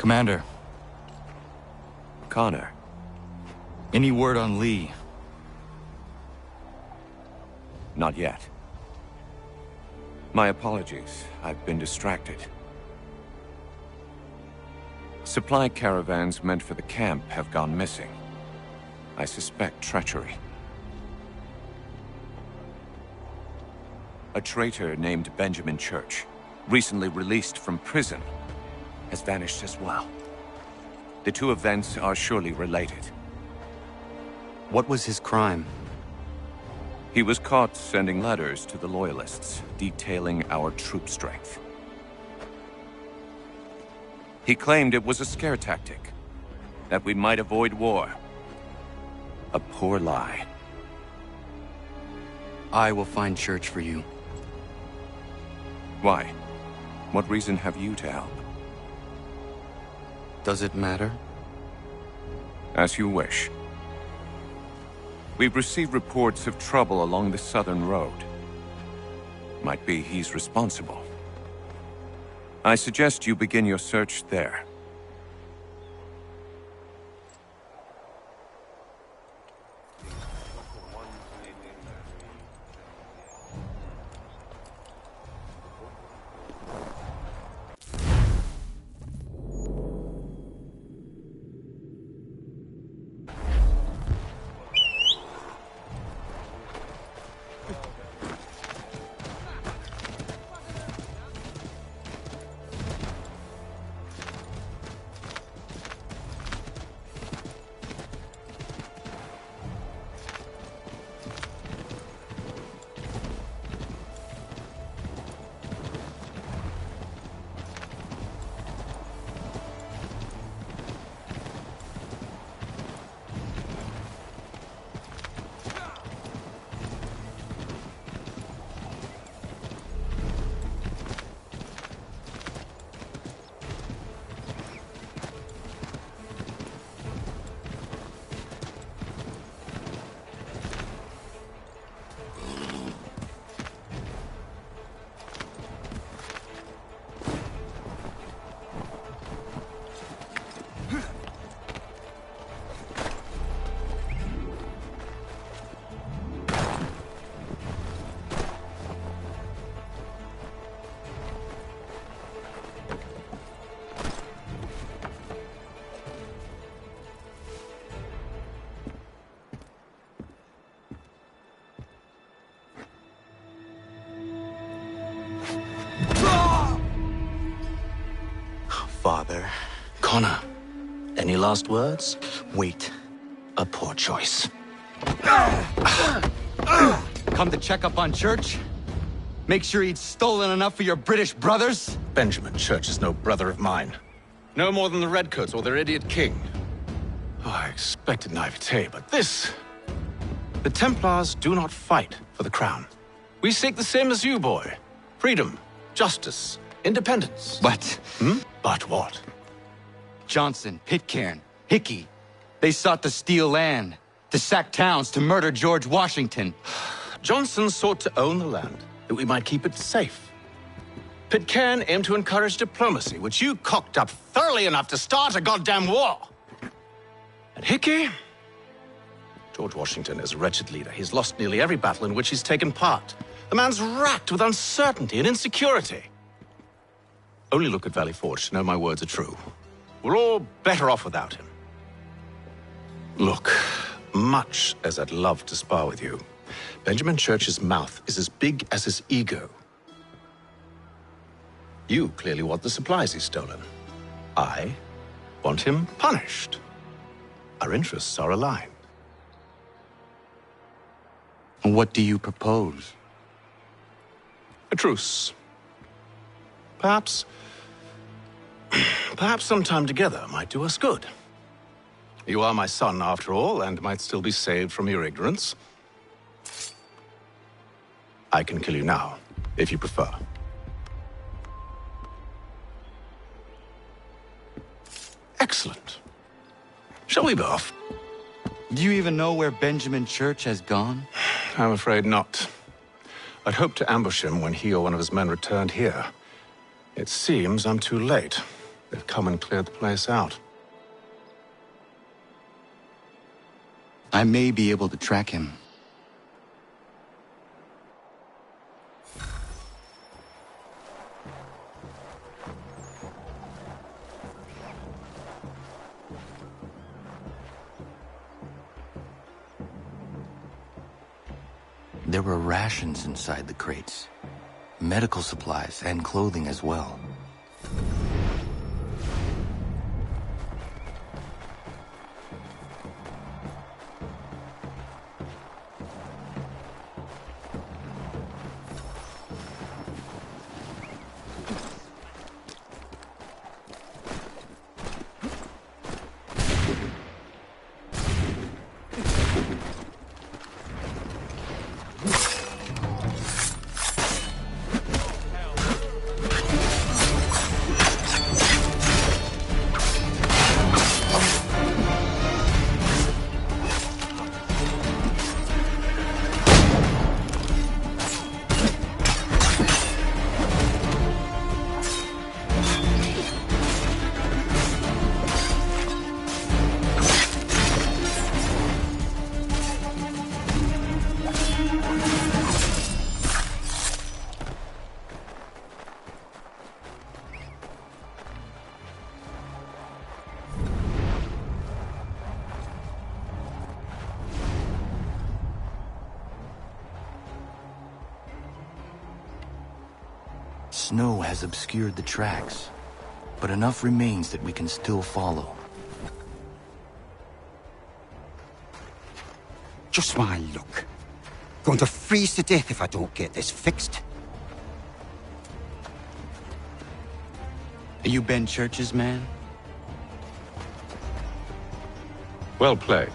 Commander, Connor. any word on Lee? Not yet. My apologies. I've been distracted. Supply caravans meant for the camp have gone missing. I suspect treachery. A traitor named Benjamin Church, recently released from prison, has vanished as well. The two events are surely related. What was his crime? He was caught sending letters to the Loyalists, detailing our troop strength. He claimed it was a scare tactic, that we might avoid war. A poor lie. I will find Church for you. Why? What reason have you to help? Does it matter? As you wish. We've received reports of trouble along the southern road. Might be he's responsible. I suggest you begin your search there. Father. Connor, any last words? Wait. A poor choice. Come to check up on Church? Make sure he'd stolen enough for your British brothers? Benjamin Church is no brother of mine. No more than the Redcoats or their idiot king. Oh, I expected naivete, but this... The Templars do not fight for the crown. We seek the same as you, boy. Freedom, justice, independence. But But what? Johnson, Pitcairn, Hickey, they sought to steal land, to sack towns, to murder George Washington. Johnson sought to own the land, that we might keep it safe. Pitcairn aimed to encourage diplomacy, which you cocked up thoroughly enough to start a goddamn war. And Hickey? George Washington is a wretched leader. He's lost nearly every battle in which he's taken part. The man's racked with uncertainty and insecurity. Only look at Valley Forge to know my words are true. We're all better off without him. Look, much as I'd love to spar with you, Benjamin Church's mouth is as big as his ego. You clearly want the supplies he's stolen. I want him punished. Our interests are aligned. What do you propose? A truce. Perhaps some time together might do us good. You are my son, after all, and might still be saved from your ignorance. I can kill you now, if you prefer. Excellent. Shall we be off? Do you even know where Benjamin Church has gone? I'm afraid not. I'd hoped to ambush him when he or one of his men returned here. It seems I'm too late. They've come and cleared the place out. I may be able to track him. There were rations inside the crates, medical supplies and clothing as well. Snow has obscured the tracks, but enough remains that we can still follow. Just my luck. Going to freeze to death if I don't get this fixed. Are you Ben Church's man? Well played.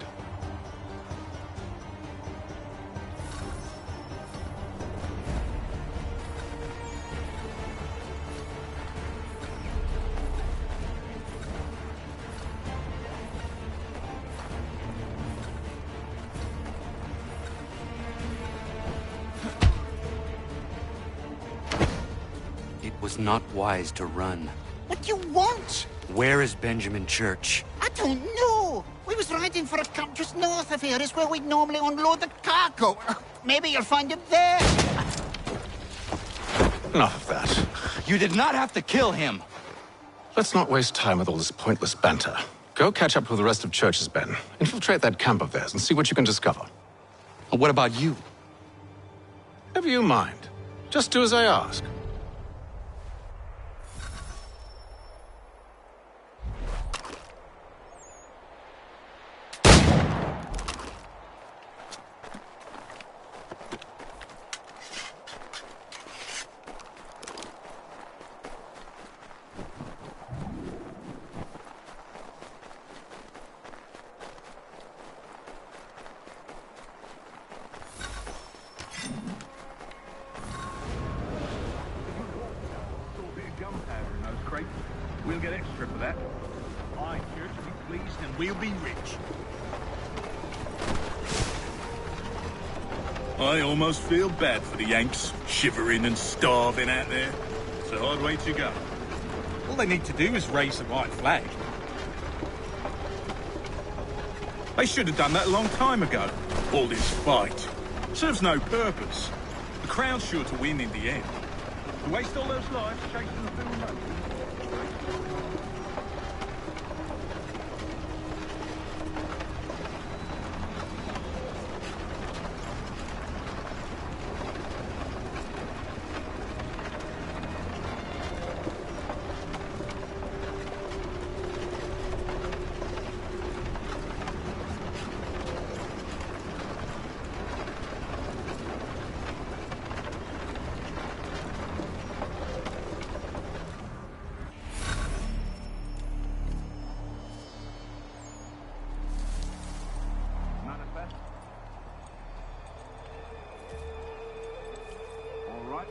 It was not wise to run. What do you want? Where is Benjamin Church? I don't know. We was riding for a camp just north of here. Is where we'd normally unload the cargo. Maybe you'll find him there. Enough of that. You did not have to kill him! Let's not waste time with all this pointless banter. Go catch up with the rest of Church's men. Infiltrate that camp of theirs and see what you can discover. And what about you? Never you mind. Just do as I ask. We'll get extra for that. Aye, Church will be pleased and we'll be rich. I almost feel bad for the Yanks, shivering and starving out there. It's a hard way to go. All they need to do is raise the white flag. They should have done that a long time ago. All this fight serves no purpose. The Crown's sure to win in the end. To waste all those lives chasing the fool nothing.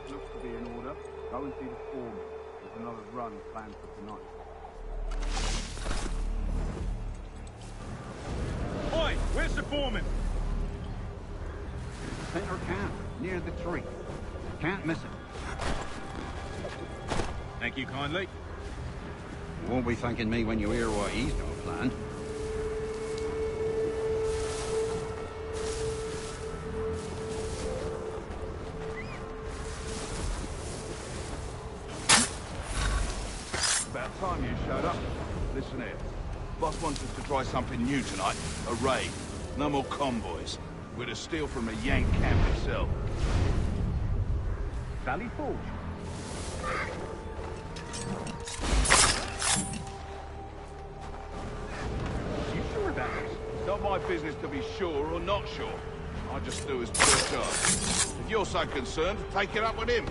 Looks to be in order. Go and see the foreman. There's another run planned for tonight. Oi! Where's the foreman? Center camp, near the tree. Can't miss it. Thank you kindly. You won't be thanking me when you hear what he's got planned. About time you showed up. Listen here. Boss wants us to try something new tonight. A raid. No more convoys. We're to steal from the Yank camp itself. Valley Forge. You sure about this? It's not my business to be sure or not sure. I just do as church asks. If you're so concerned, take it up with him.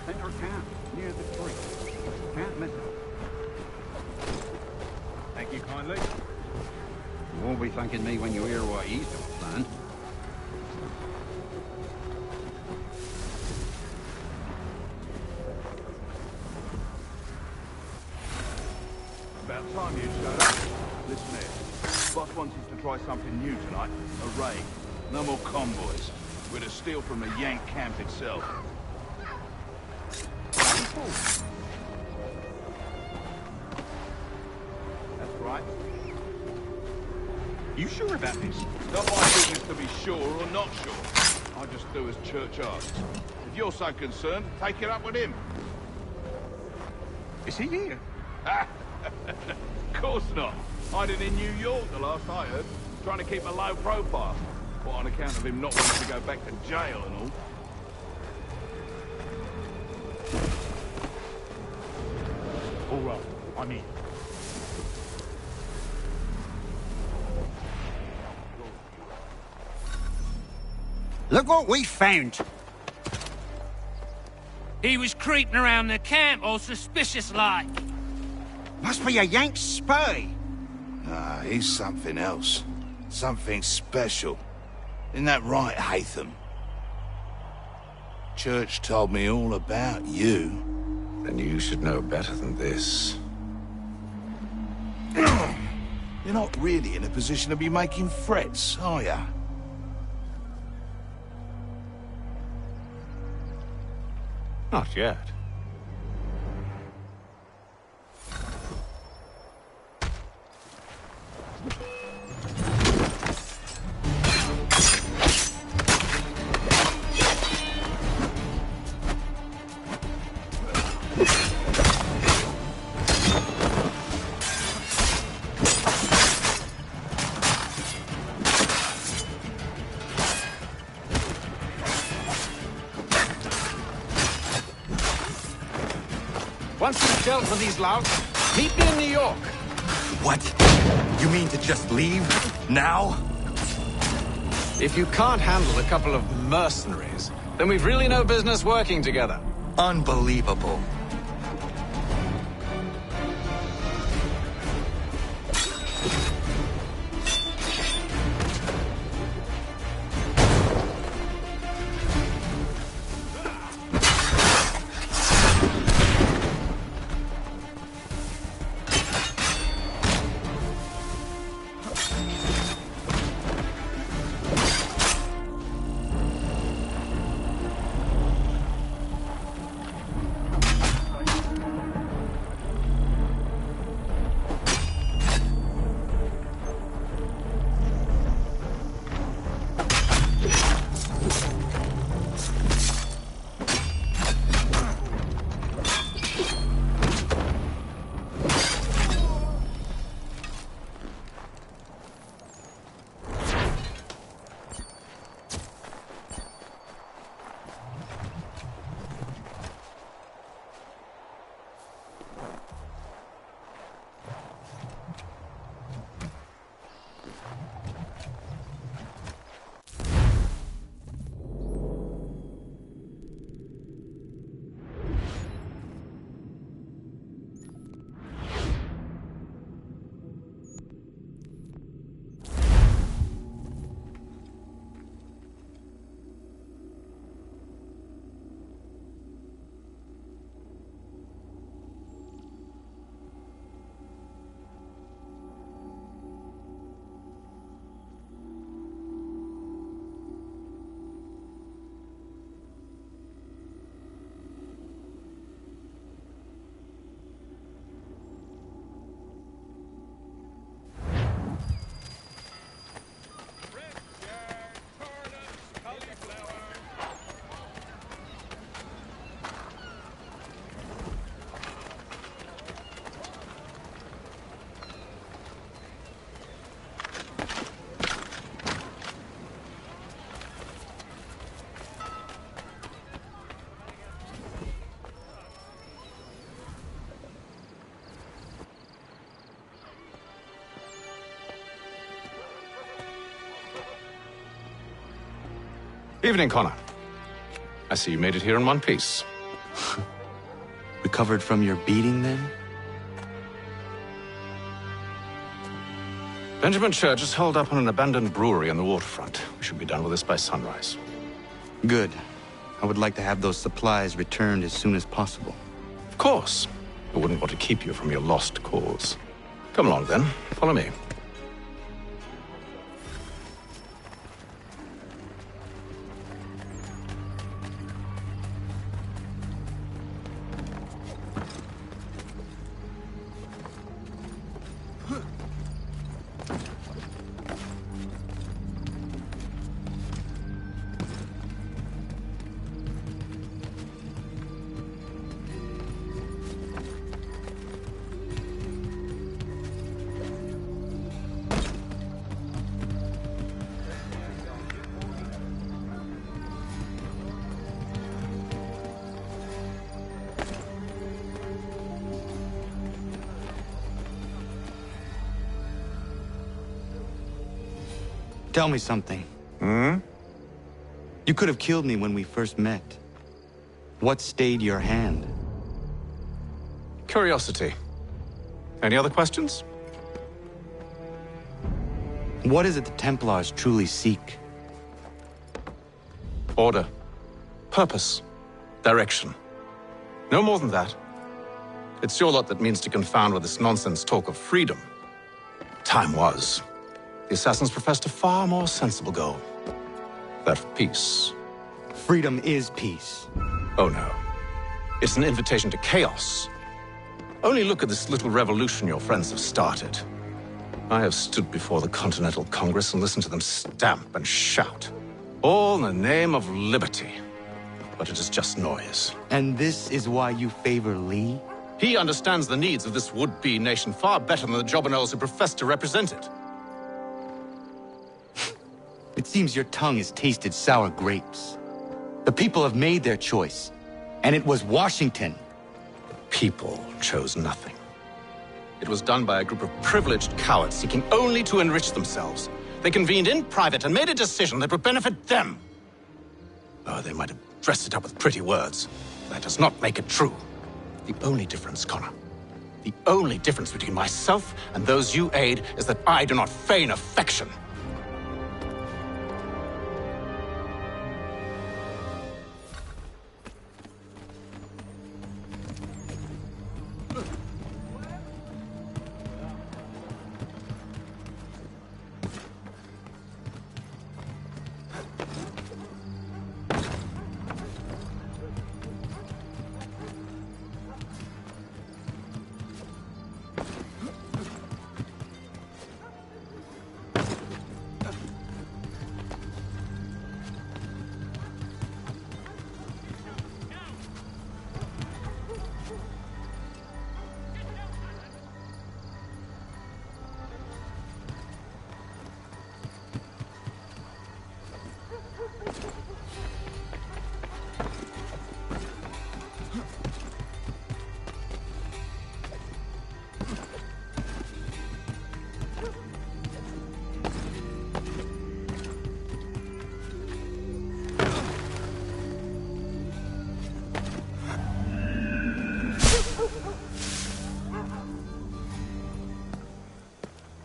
Center camp, near the tree. Can't miss it. Thank you kindly. You won't be thanking me when you hear what he's got planned. About time you showed up. Listen here. Boss wants us to try something new tonight. A raid. No more convoys. We're to steal from the Yank camp itself. That's right. You sure about this? It's not my business to be sure or not sure. I just do as church asks. If you're so concerned, take it up with him. Is he here? Of course not. Hiding in New York, the last I heard. Trying to keep a low profile. But on account of him not wanting to go back to jail and all. All right, I'm in. Look what we found. He was creeping around the camp all suspicious-like. Must be a Yank spy. Nah, he's something else. Something special. Isn't that right, Hatham? Church told me all about you. Then you should know better than this. You're not really in a position to be making threats, are ya? Not yet. Once you've dealt with these louts, meet me in New York. What? You mean to just leave? Now? If you can't handle a couple of mercenaries, then we've really no business working together. Unbelievable. Evening, Connor. I see you made it here in one piece. Recovered from your beating, then? Benjamin Church is holed up on an abandoned brewery on the waterfront. We should be done with this by sunrise. Good. I would like to have those supplies returned as soon as possible. Of course. I wouldn't want to keep you from your lost cause. Come along, then. Follow me. Tell me something. You could have killed me when we first met. What stayed your hand? Curiosity. Any other questions? What is it the Templars truly seek? Order. Purpose. Direction. No more than that. It's your lot that means to confound with this nonsense talk of freedom. Time was. The assassins professed a far more sensible goal. That of peace. Freedom is peace. Oh no. It's an invitation to chaos. Only look at this little revolution your friends have started. I have stood before the Continental Congress and listened to them stamp and shout. All in the name of liberty. But it is just noise. And this is why you favor Lee? He understands the needs of this would-be nation far better than the jobberknolls who profess to represent it. It seems your tongue has tasted sour grapes. The people have made their choice, and it was Washington. The people chose nothing. It was done by a group of privileged cowards seeking only to enrich themselves. They convened in private and made a decision that would benefit them. Oh, they might have dressed it up with pretty words. That does not make it true. The only difference, Connor, the only difference between myself and those you aid is that I do not feign affection.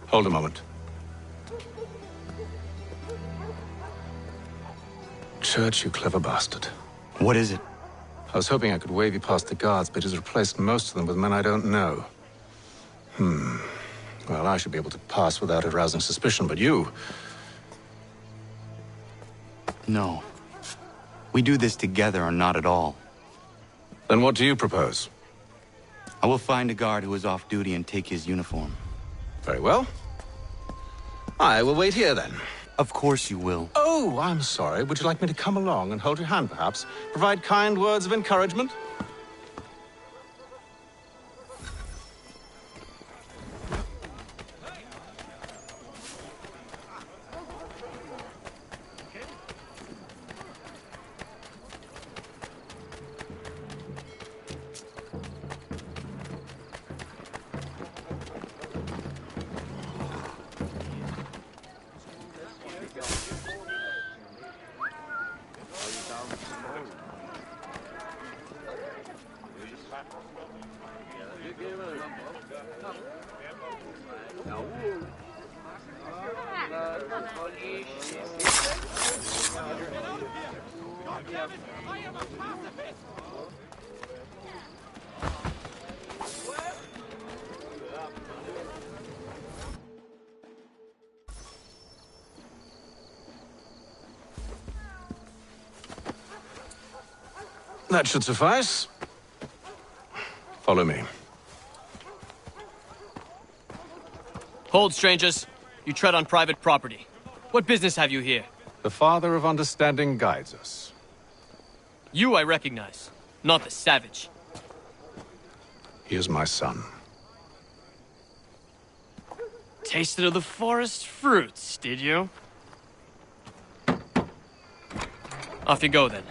Hold a moment. Church, you clever bastard. What is it? I was hoping I could wave you past the guards, but he's replaced most of them with men I don't know. Well, I should be able to pass without arousing suspicion, but you... No. We do this together or not at all. Then what do you propose? I will find a guard who is off duty and take his uniform. Very well. I will wait here, then. Of course you will. Oh, I'm sorry. Would you like me to come along and hold your hand, perhaps? Provide kind words of encouragement? That should suffice. Follow me. Hold, strangers. You tread on private property. What business have you here? The Father of Understanding guides us. You I recognize, not the savage. He is my son. Tasted of the forest fruits, did you? Off you go, then.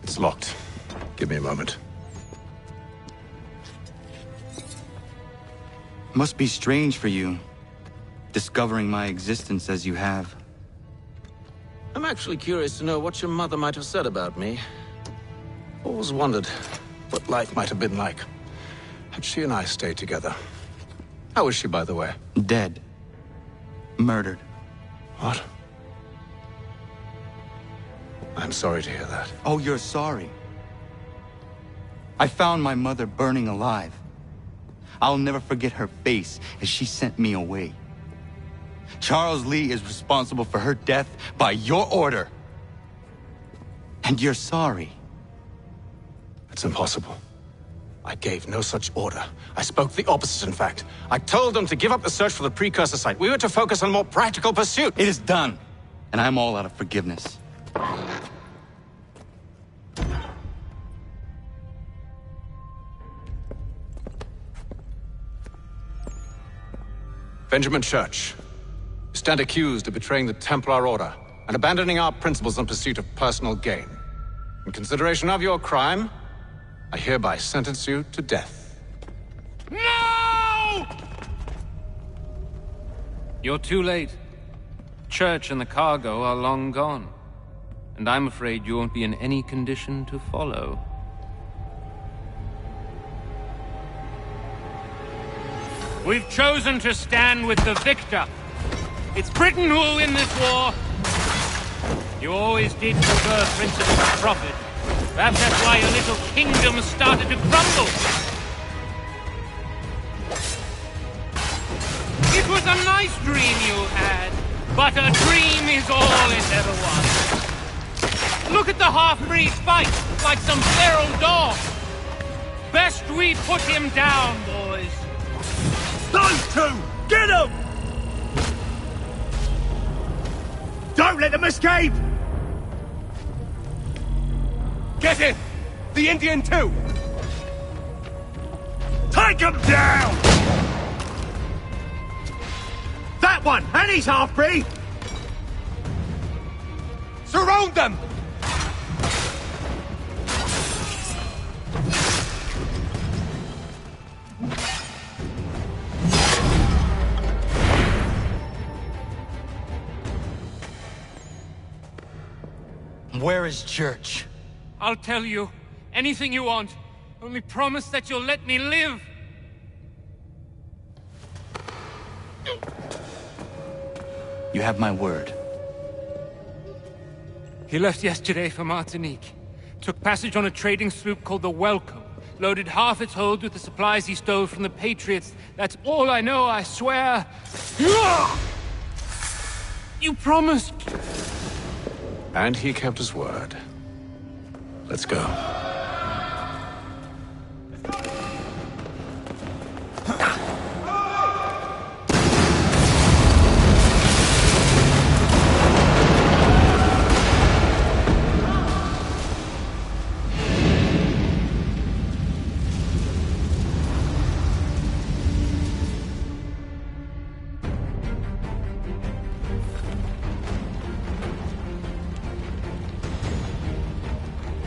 It's locked. Give me a moment. Must be strange for you, discovering my existence as you have. I'm actually curious to know what your mother might have said about me. Always wondered what life might have been like had she and I stayed together. How is she, by the way? Dead. Murdered. What? I'm sorry to hear that. Oh, you're sorry. I found my mother burning alive. I'll never forget her face as she sent me away. Charles Lee is responsible for her death by your order. And you're sorry. It's impossible. I gave no such order. I spoke the opposite, in fact. I told them to give up the search for the precursor site. We were to focus on a more practical pursuit. It is done, and I'm all out of forgiveness. Benjamin Church, you stand accused of betraying the Templar Order and abandoning our principles in pursuit of personal gain. In consideration of your crime, I hereby sentence you to death. No! You're too late. Church and the cargo are long gone. And I'm afraid you won't be in any condition to follow. We've chosen to stand with the victor. It's Britain who will win this war. You always did prefer principle to profit. Perhaps that's why your little kingdom started to crumble. It was a nice dream you had, but a dream is all it ever was. Look at the half-breed fight, like some feral dog. Best we put him down, boys. Those two! Get them! Don't let them escape! Get it! The Indian too! Take him down! That one! And he's half-breed! Surround them! Where is Church? I'll tell you. Anything you want. Only promise that you'll let me live. You have my word. He left yesterday for Martinique. Took passage on a trading sloop called the Welcome. Loaded half its hold with the supplies he stole from the Patriots. That's all I know, I swear. You promised. And he kept his word. Let's go.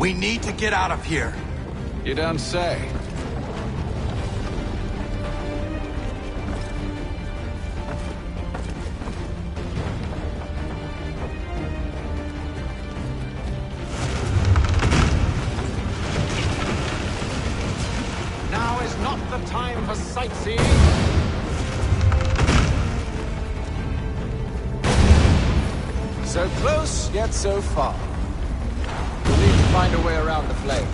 We need to get out of here. You don't say. Now is not the time for sightseeing. So close, yet so far. We'll need to find a way around the flames.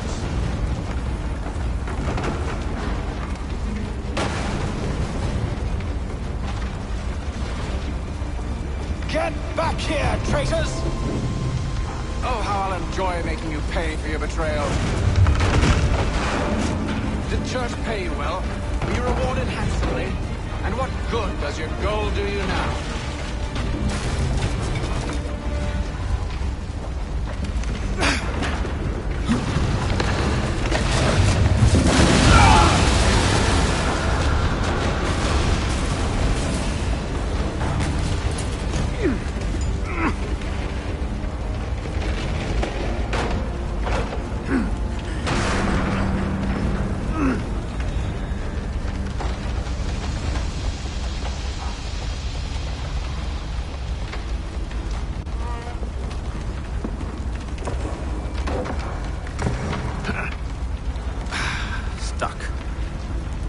Get back here, traitors! Oh, how I'll enjoy making you pay for your betrayal. Did church pay you well? Were you rewarded handsomely? And what good does your gold do you now?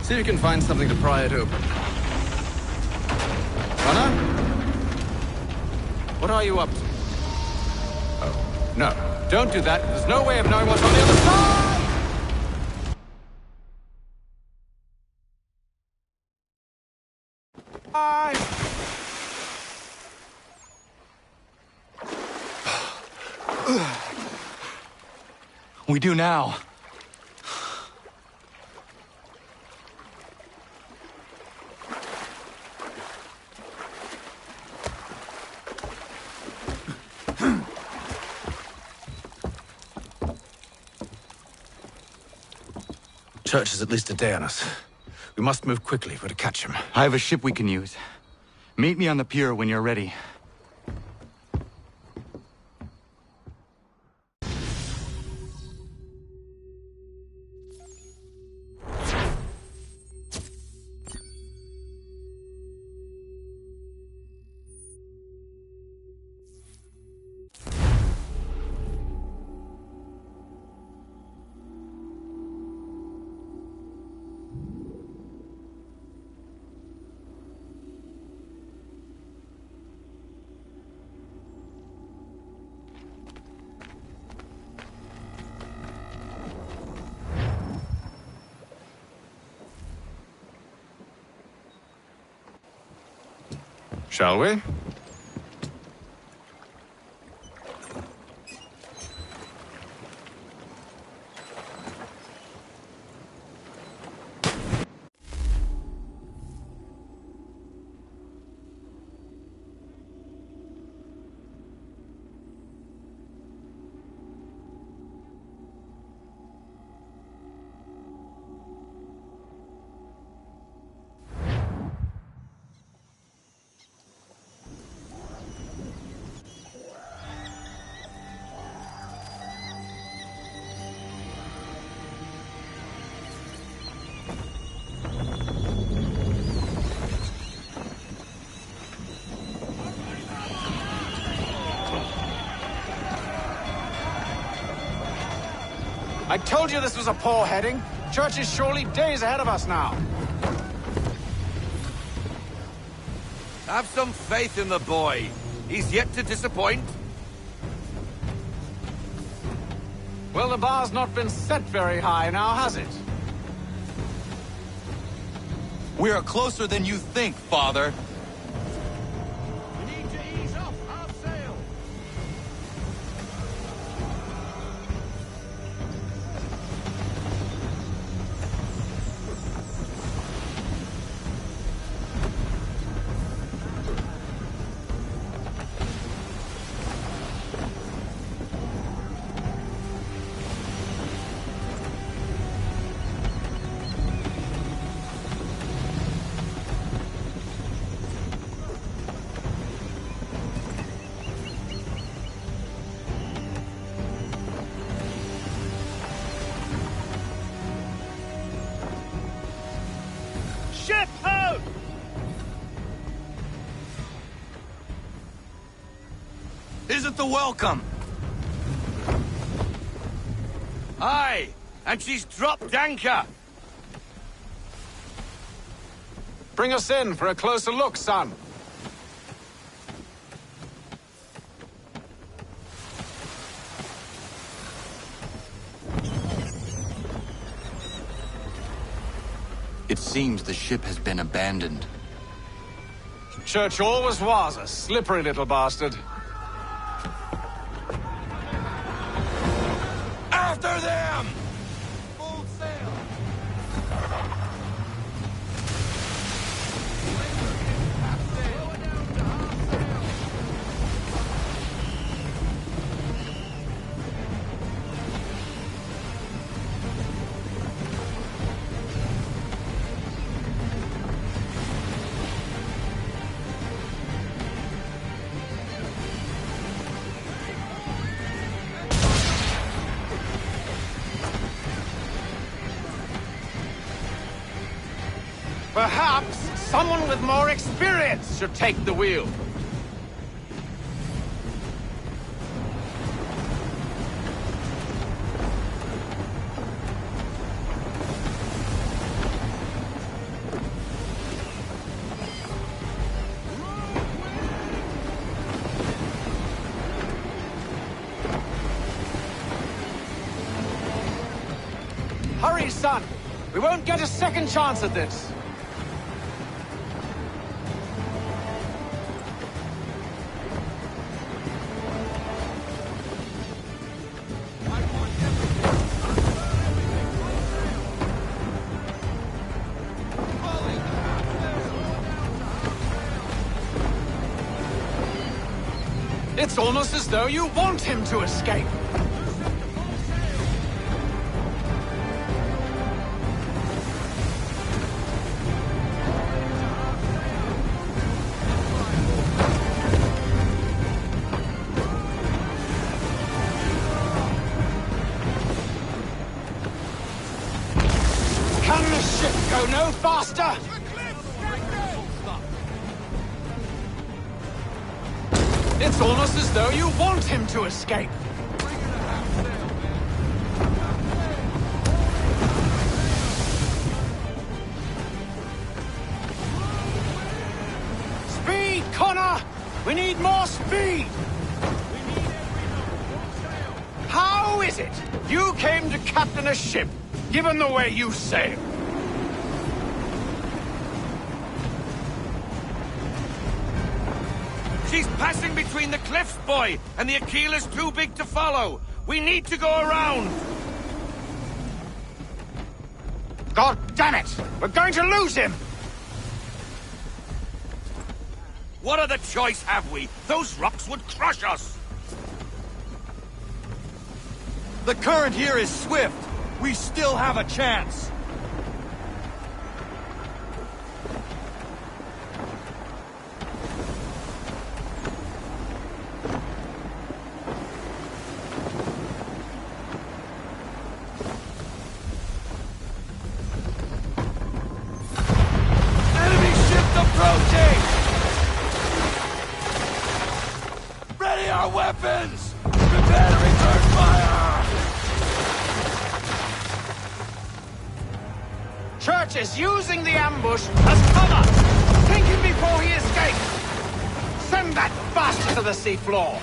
See if you can find something to pry it open. Connor? What are you up to? Oh, no. Don't do that. There's no way of knowing what's on the other side! We do now. Church is at least a day on us. We must move quickly if we're to catch him. I have a ship we can use. Meet me on the pier when you're ready. Shall we? I told you this was a poor heading. Church is surely days ahead of us now. Have some faith in the boy. He's yet to disappoint. Well, the bar's not been set very high now, has it? We are closer than you think, Father. We need to ease off our sail. ship out! Isn't the welcome? Aye, and she's dropped anchor. Bring us in for a closer look, son. It seems the ship has been abandoned. Church always was a slippery little bastard. After them! Full sail! Perhaps someone with more experience should take the wheel. Hurry, son! We won't get a second chance at this. It's almost as though you want him to escape. Can the ship go no faster? It's almost as though you want him to escape. Speed, Connor! We need more speed! How is it you came to captain a ship, given the way you sail? She's passing between the cliffs, boy, and the Aquila's too big to follow. We need to go around. God damn it! We're going to lose him! What other choice have we? Those rocks would crush us. The current here is swift. We still have a chance. Enemy ship approaching! Ready our weapons! Prepare to return fire! Church is using the ambush as cover! Thinking before he escapes! Send that bastard to the seafloor!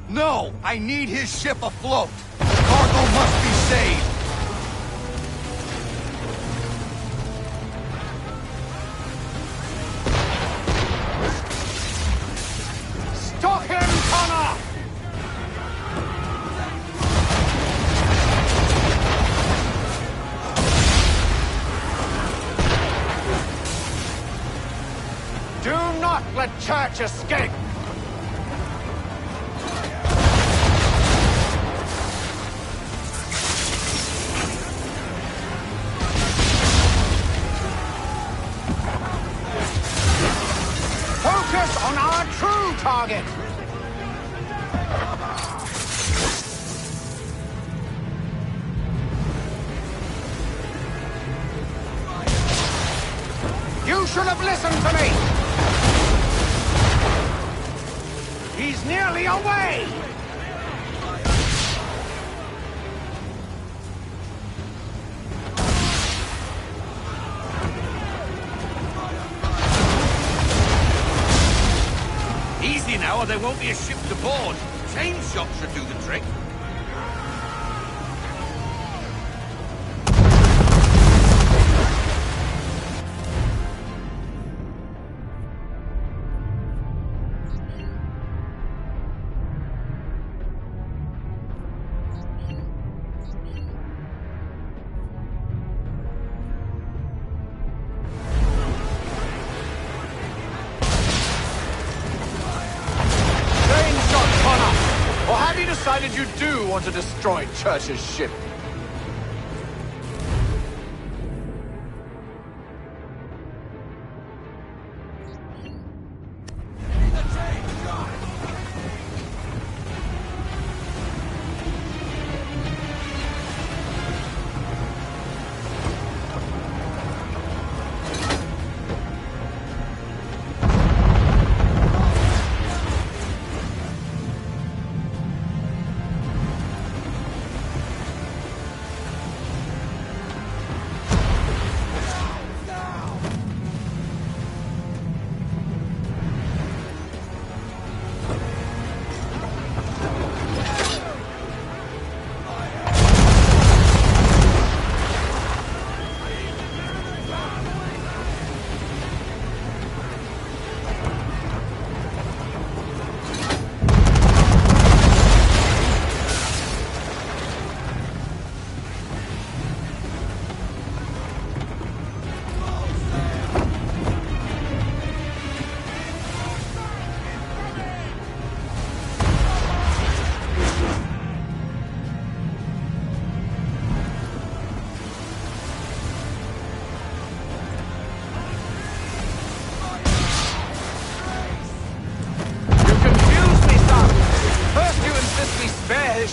No! I need his ship afloat! The cargo must be saved! Stop him, Connor! Do not let Church escape! Focus on our true target! should have listened to me! He's nearly away! Easy now, or there won't be a ship to board. Chain shot should do the trick. Decided you do want to destroy Church's ship.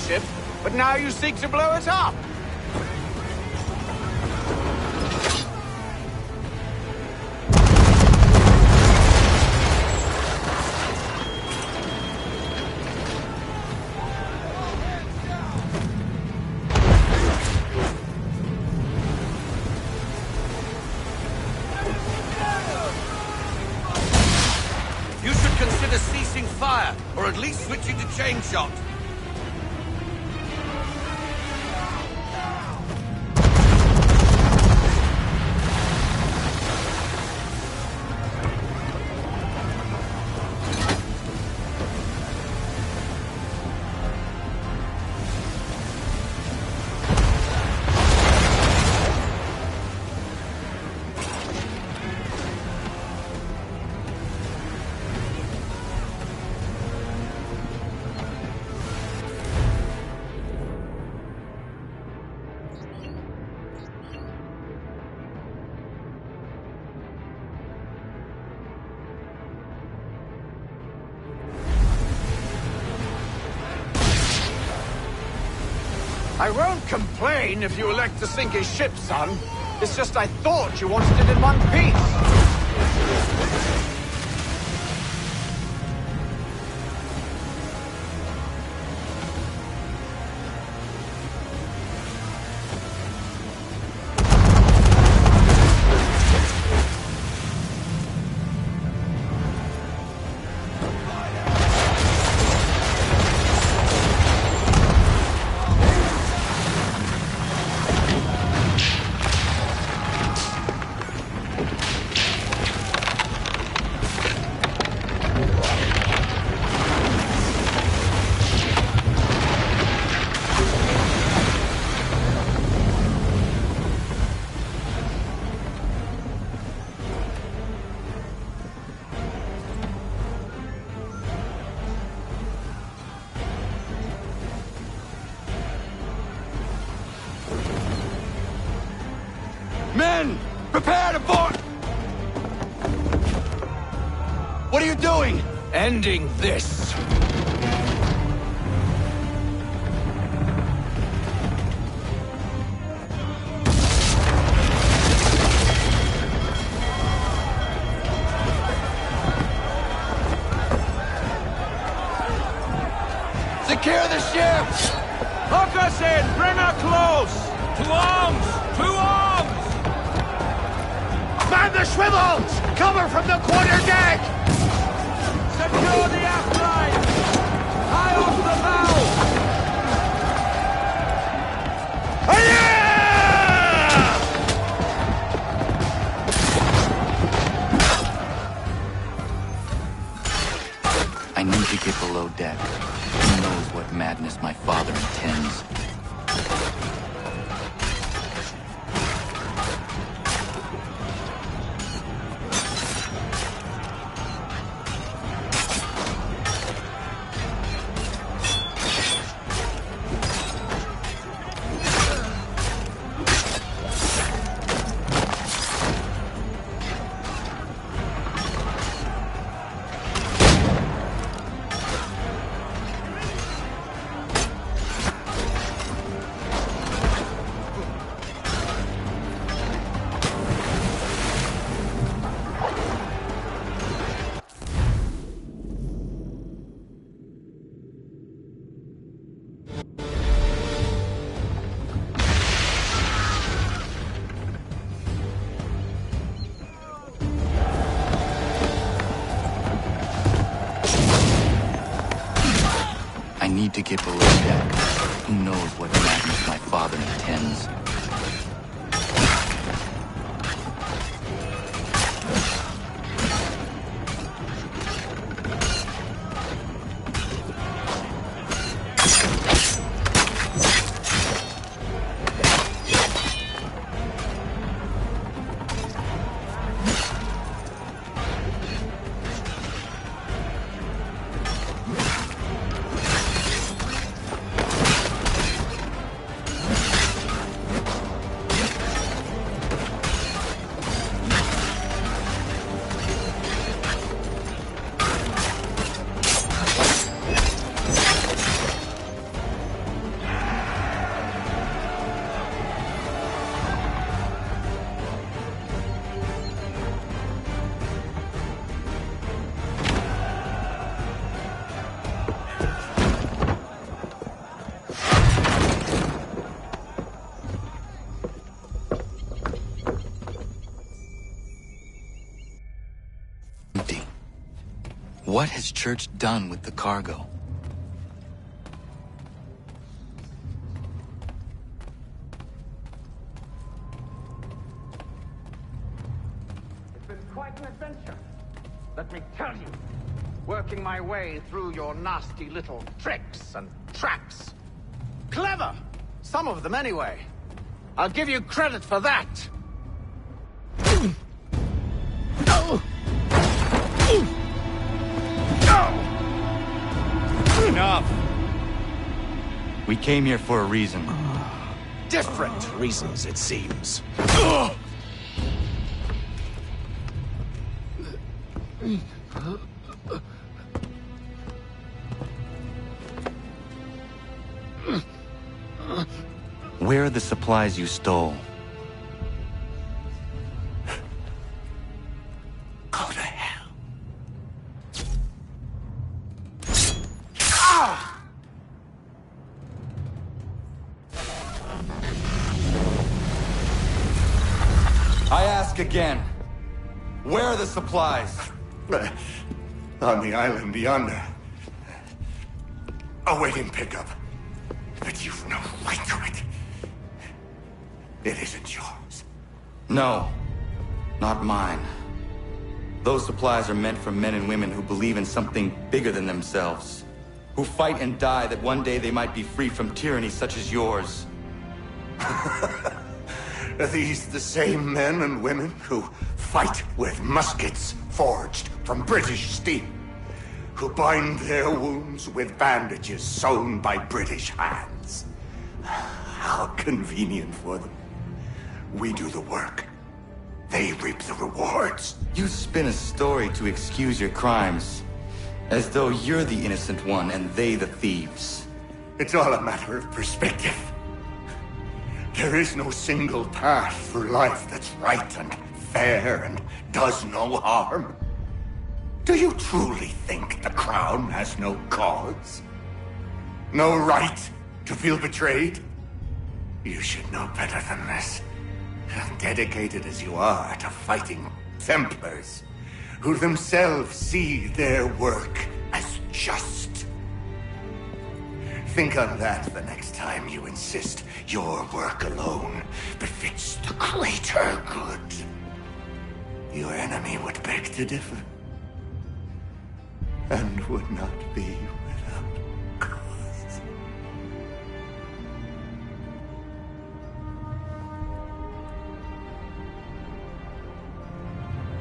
Ship, but now you seek to blow it up. You should consider ceasing fire, or at least switching to chain shot. I won't complain if you elect to sink his ship, son. It's just I thought you wanted it in one piece. Men! Prepare to board! What are you doing? Ending this. Secure the ship! Hook us in! Bring her close! To arms! To arms! Man the swivels! Cover from the quarter deck! Secure the aft line! High off the bow! I need to get below deck. Who knows what madness my father intends? I need to get below deck. Who knows what madness my father intends? What has Church done with the cargo? It's been quite an adventure, let me tell you. Working my way through your nasty little tricks and traps. Clever! Some of them, anyway. I'll give you credit for that. Enough! We came here for a reason. Different reasons, it seems. Where are the supplies you stole? Go to hell. I ask again. Where are the supplies? On the island yonder. Awaiting pickup. But you've no right to it. It isn't yours. No, not mine. Those supplies are meant for men and women who believe in something bigger than themselves. Who fight and die that one day they might be free from tyranny such as yours. Are these the same men and women who fight with muskets forged from British steel? Who bind their wounds with bandages sewn by British hands? How convenient for them. We do the work. They reap the rewards. You spin a story to excuse your crimes, as though you're the innocent one and they the thieves. It's all a matter of perspective. There is no single path for life that's right and fair and does no harm. Do you truly think the Crown has no cause? No right to feel betrayed? You should know better than this. Dedicated as you are to fighting Templars, who themselves see their work as just. Think on that the next time you insist your work alone befits the greater good. Your enemy would beg to differ, and would not be without cause.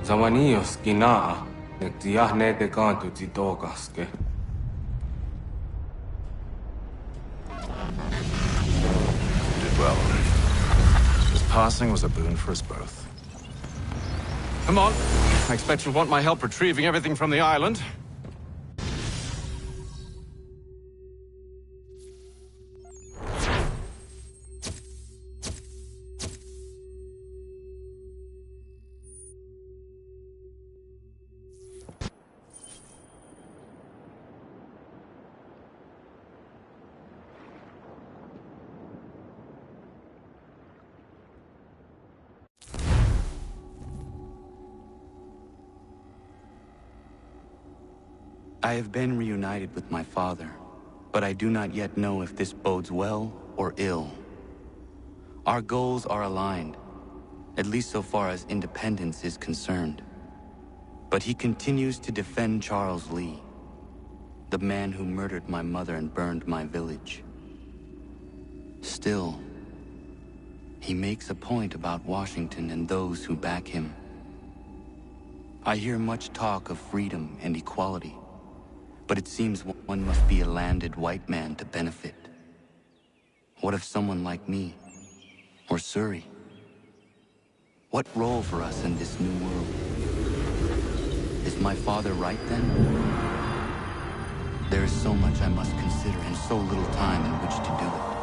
Zawanios ginaa, nektiahne de kantu titokaske. Did well. His passing was a boon for us both. Come on. I expect you'll want my help retrieving everything from the island. I have been reunited with my father, but I do not yet know if this bodes well or ill. Our goals are aligned, at least so far as independence is concerned. But he continues to defend Charles Lee, the man who murdered my mother and burned my village. Still, he makes a point about Washington and those who back him. I hear much talk of freedom and equality, but it seems one must be a landed white man to benefit. What of someone like me, or Surrey? What role for us in this new world? Is my father right then? There is so much I must consider and so little time in which to do it.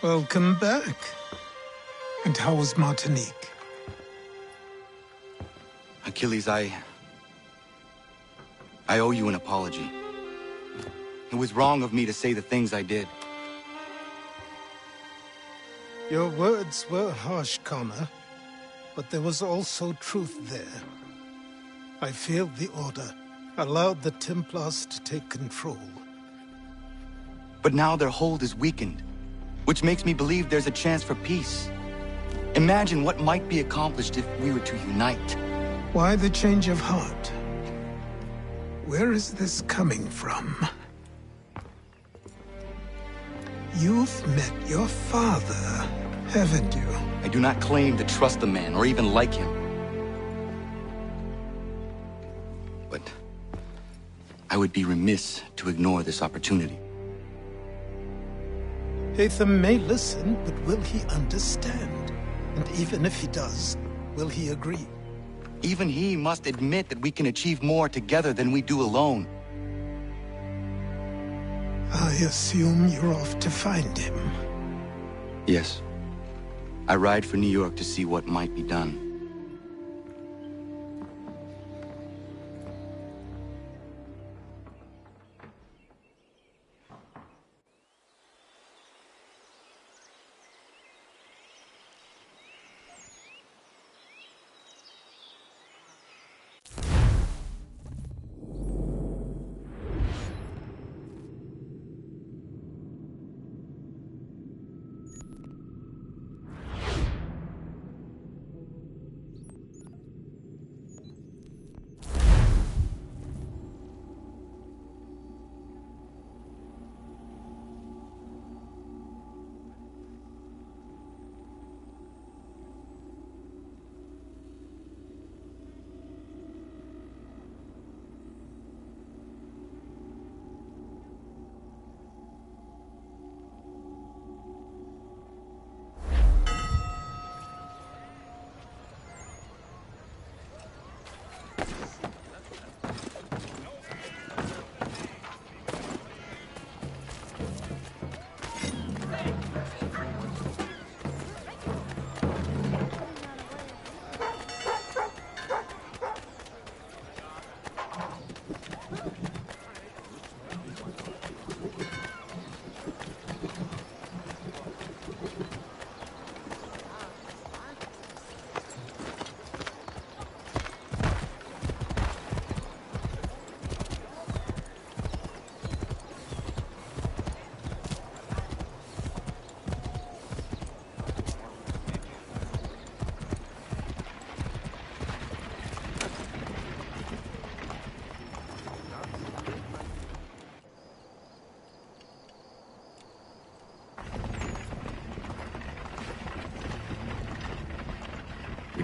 Welcome back. And how was Martinique? Achilles, I owe you an apology. It was wrong of me to say the things I did. Your words were harsh, Connor, but there was also truth there. I failed the Order, allowed the Templars to take control. But now their hold is weakened, which makes me believe there's a chance for peace. Imagine what might be accomplished if we were to unite. Why the change of heart? Where is this coming from? You've met your father, haven't you? I do not claim to trust the man or even like him. But I would be remiss to ignore this opportunity. Hatham may listen, but will he understand? And even if he does, will he agree? Even he must admit that we can achieve more together than we do alone. I assume you're off to find him. Yes. I ride for New York to see what might be done.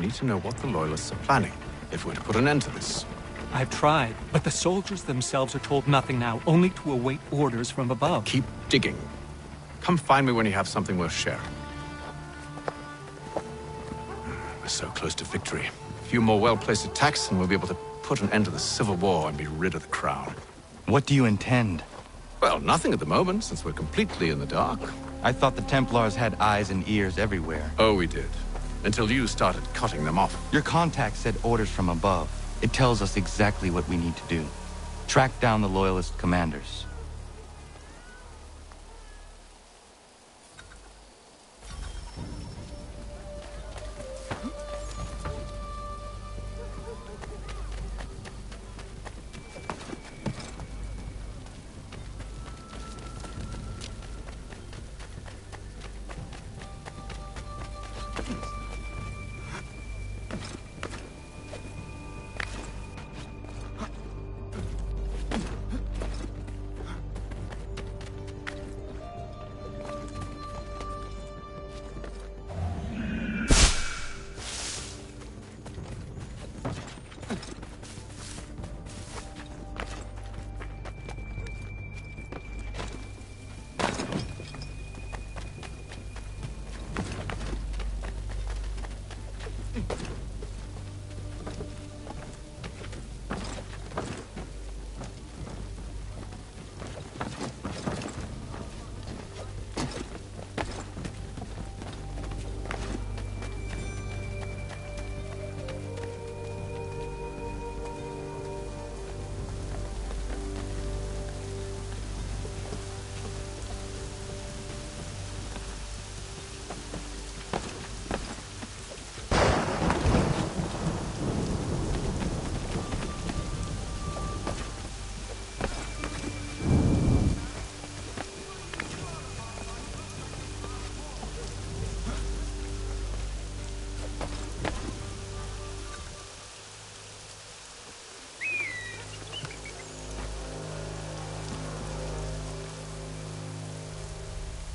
need to know what the Loyalists are planning, if we're to put an end to this. I've tried, but the soldiers themselves are told nothing now, only to await orders from above. Keep digging. Come find me when you have something worth sharing. We're so close to victory. A few more well-placed attacks and we'll be able to put an end to the Civil War and be rid of the Crown. What do you intend? Well, nothing at the moment, since we're completely in the dark. I thought the Templars had eyes and ears everywhere. Oh, we did. Until you started cutting them off. Your contact said orders from above. It tells us exactly what we need to do. Track down the Loyalist commanders.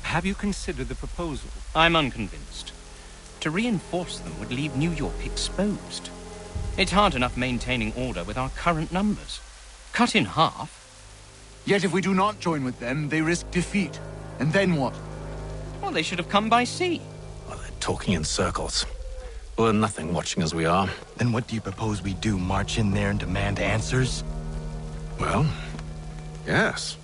Have you considered the proposal? I'm unconvinced. To reinforce them would leave New York exposed. It's hard enough maintaining order with our current numbers. Cut in half. Yet if we do not join with them, they risk defeat. And then what? Well, they should have come by sea. Well, they're talking in circles. We'll learn nothing watching as we are. Then what do you propose we do? March in there and demand answers? Well, yes.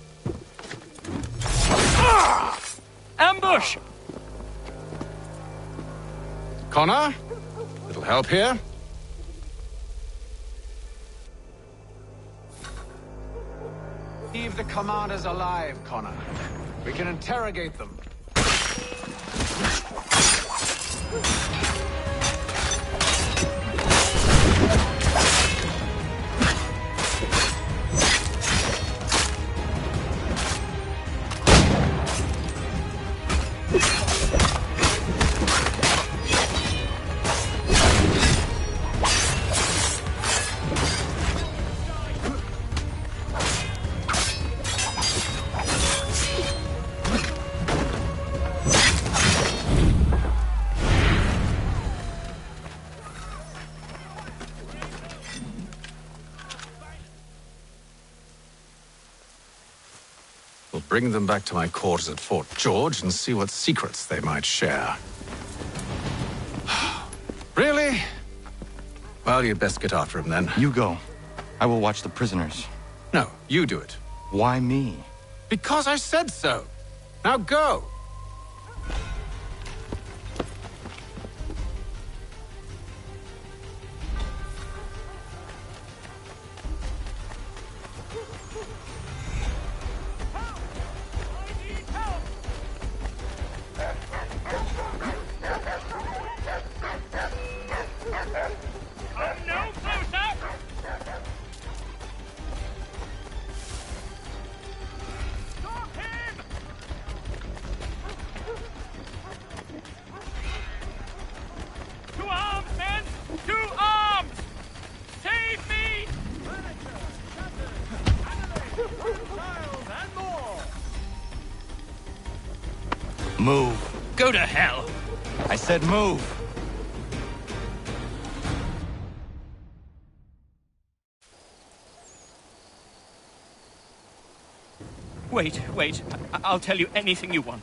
Ambush! Connor? Little help here? Leave the commanders alive, Connor. We can interrogate them. Bring them back to my quarters at Fort George and see what secrets they might share. Really? Well, you'd best get after him then. You go. I will watch the prisoners. No, you do it. Why me? Because I said so. Now go. Move. Go to hell. I said move. Wait. I'll tell you anything you want.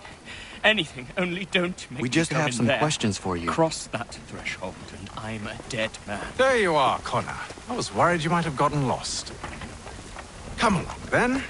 Anything, only don't make We me just go have in some there. questions for you. Cross that threshold, and I'm a dead man. There you are, Connor. I was worried you might have gotten lost. Come along, then.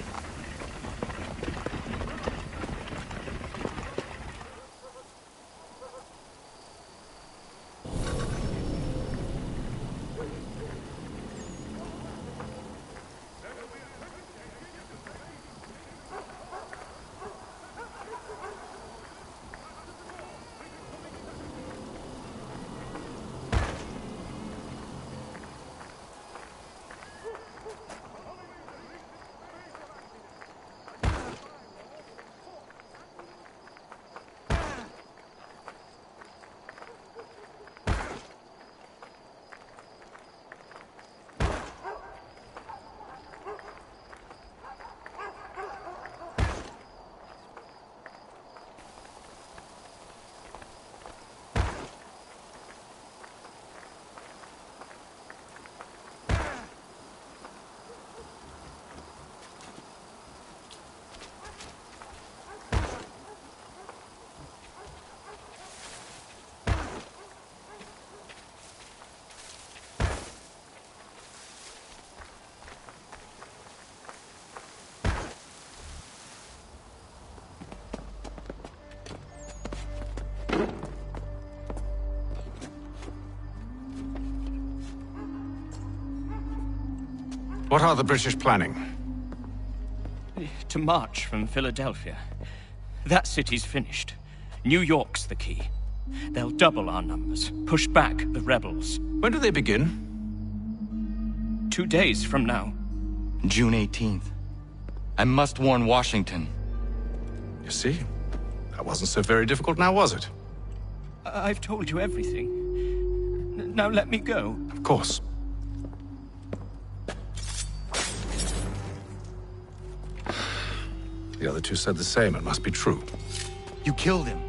What are the British planning? To march from Philadelphia. That city's finished. New York's the key. They'll double our numbers, push back the rebels. When do they begin? 2 days from now. June 18th. I must warn Washington. You see? That wasn't so very difficult now, was it? I've told you everything. Now let me go. Of course. The other two said the same. It must be true. You killed him.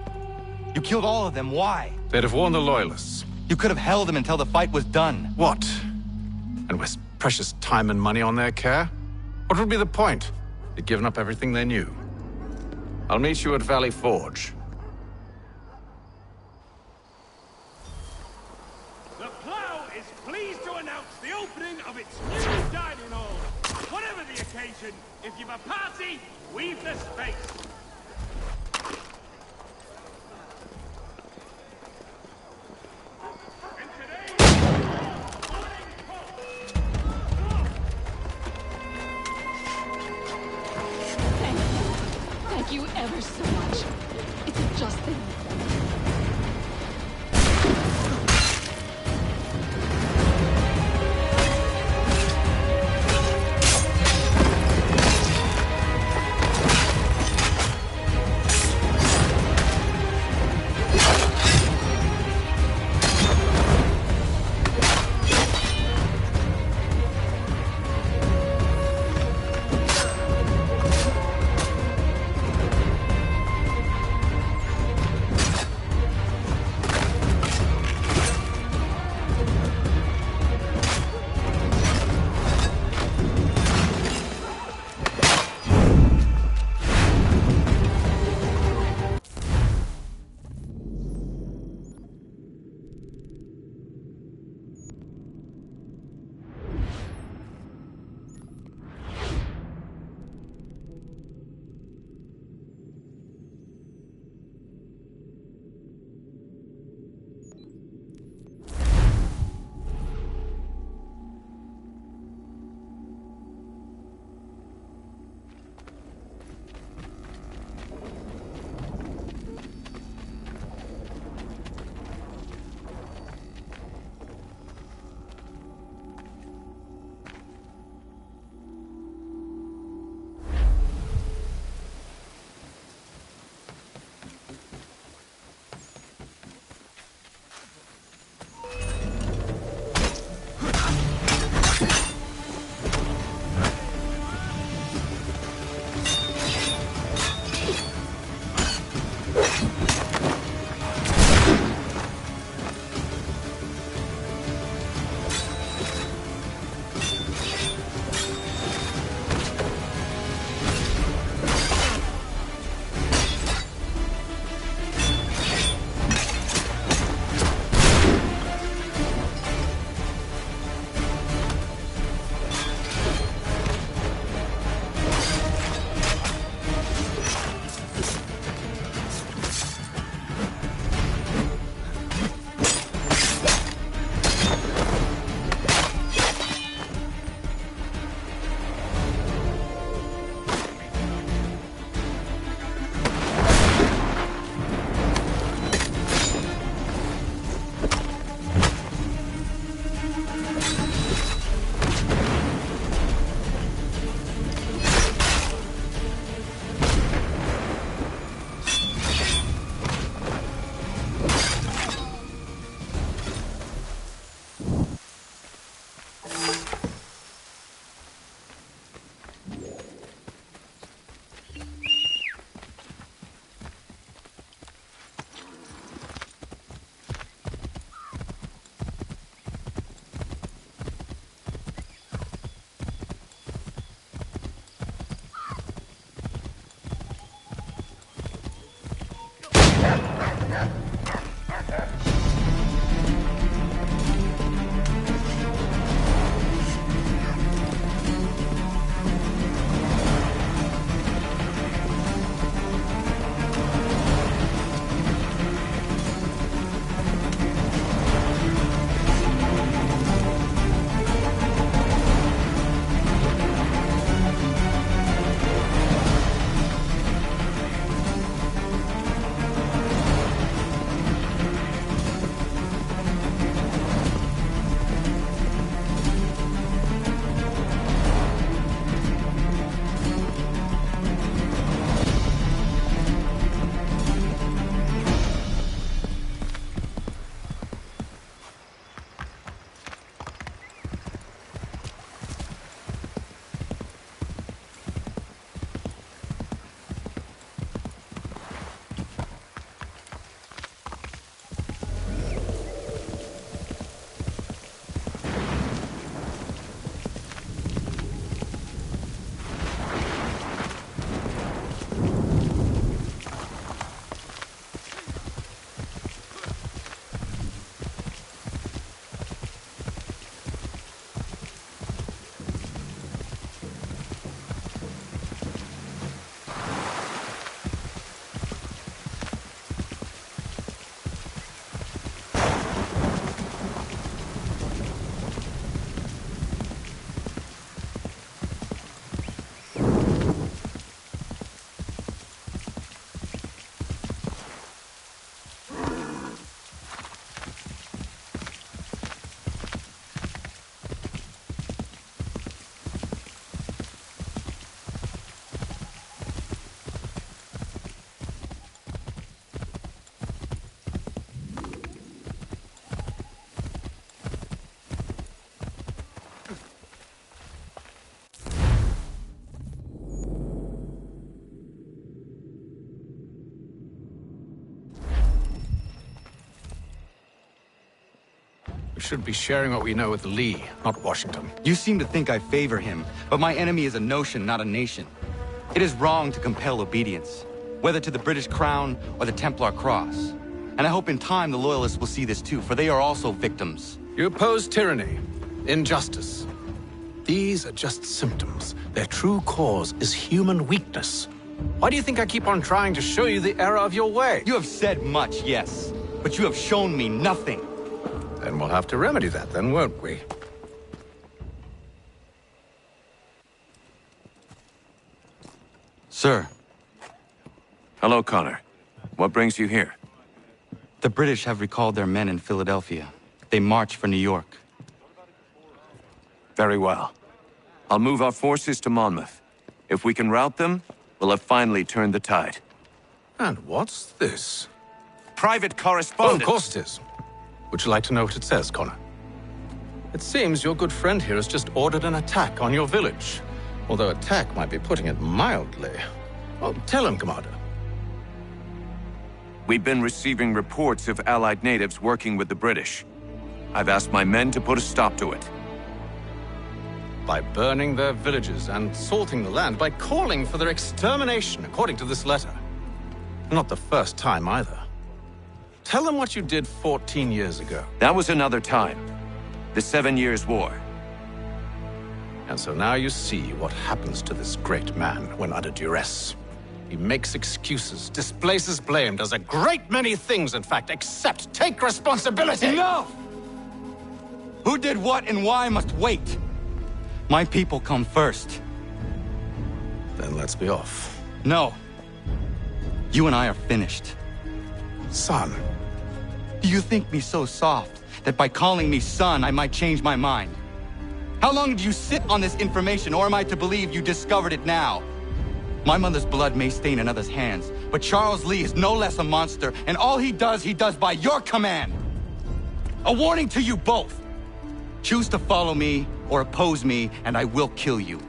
You killed all of them. Why? They'd have warned the Loyalists. You could have held him until the fight was done. What? And waste precious time and money on their care? What would be the point? They'd given up everything they knew. I'll meet you at Valley Forge. The Plough is pleased to announce the opening of its new dining hall. Whatever the occasion, if you've a party, we've the space. Thank you ever so much. It's just been... should be sharing what we know with Lee, not Washington. You seem to think I favor him, but my enemy is a notion, not a nation. It is wrong to compel obedience, whether to the British Crown or the Templar Cross. And I hope in time the Loyalists will see this too, for they are also victims. You oppose tyranny, injustice. These are just symptoms. Their true cause is human weakness. Why do you think I keep on trying to show you the error of your way? You have said much, yes, but you have shown me nothing. Then we'll have to remedy that then, won't we? Sir. Hello, Connor. What brings you here? The British have recalled their men in Philadelphia. They march for New York. Very well. I'll move our forces to Monmouth. If we can rout them, we'll have finally turned the tide. And what's this? Private correspondence. Oh, of course it is. Would you like to know what it says, Connor? It seems your good friend here has just ordered an attack on your village. Although attack might be putting it mildly. Well, tell him, Commander. We've been receiving reports of Allied natives working with the British. I've asked my men to put a stop to it. By burning their villages and salting the land, by calling for their extermination, according to this letter. Not the first time, either. Tell them what you did 14 years ago. That was another time. The 7 Years' War. And so now you see what happens to this great man when under duress. He makes excuses, displaces blame, does a great many things, in fact, except take responsibility! Enough! Who did what and why must wait. My people come first. Then let's be off. No. You and I are finished. Son. Do you think me so soft that by calling me son, I might change my mind? How long did you sit on this information, or am I to believe you discovered it now? My mother's blood may stain another's hands, but Charles Lee is no less a monster, and all he does by your command. A warning to you both. Choose to follow me or oppose me, and I will kill you.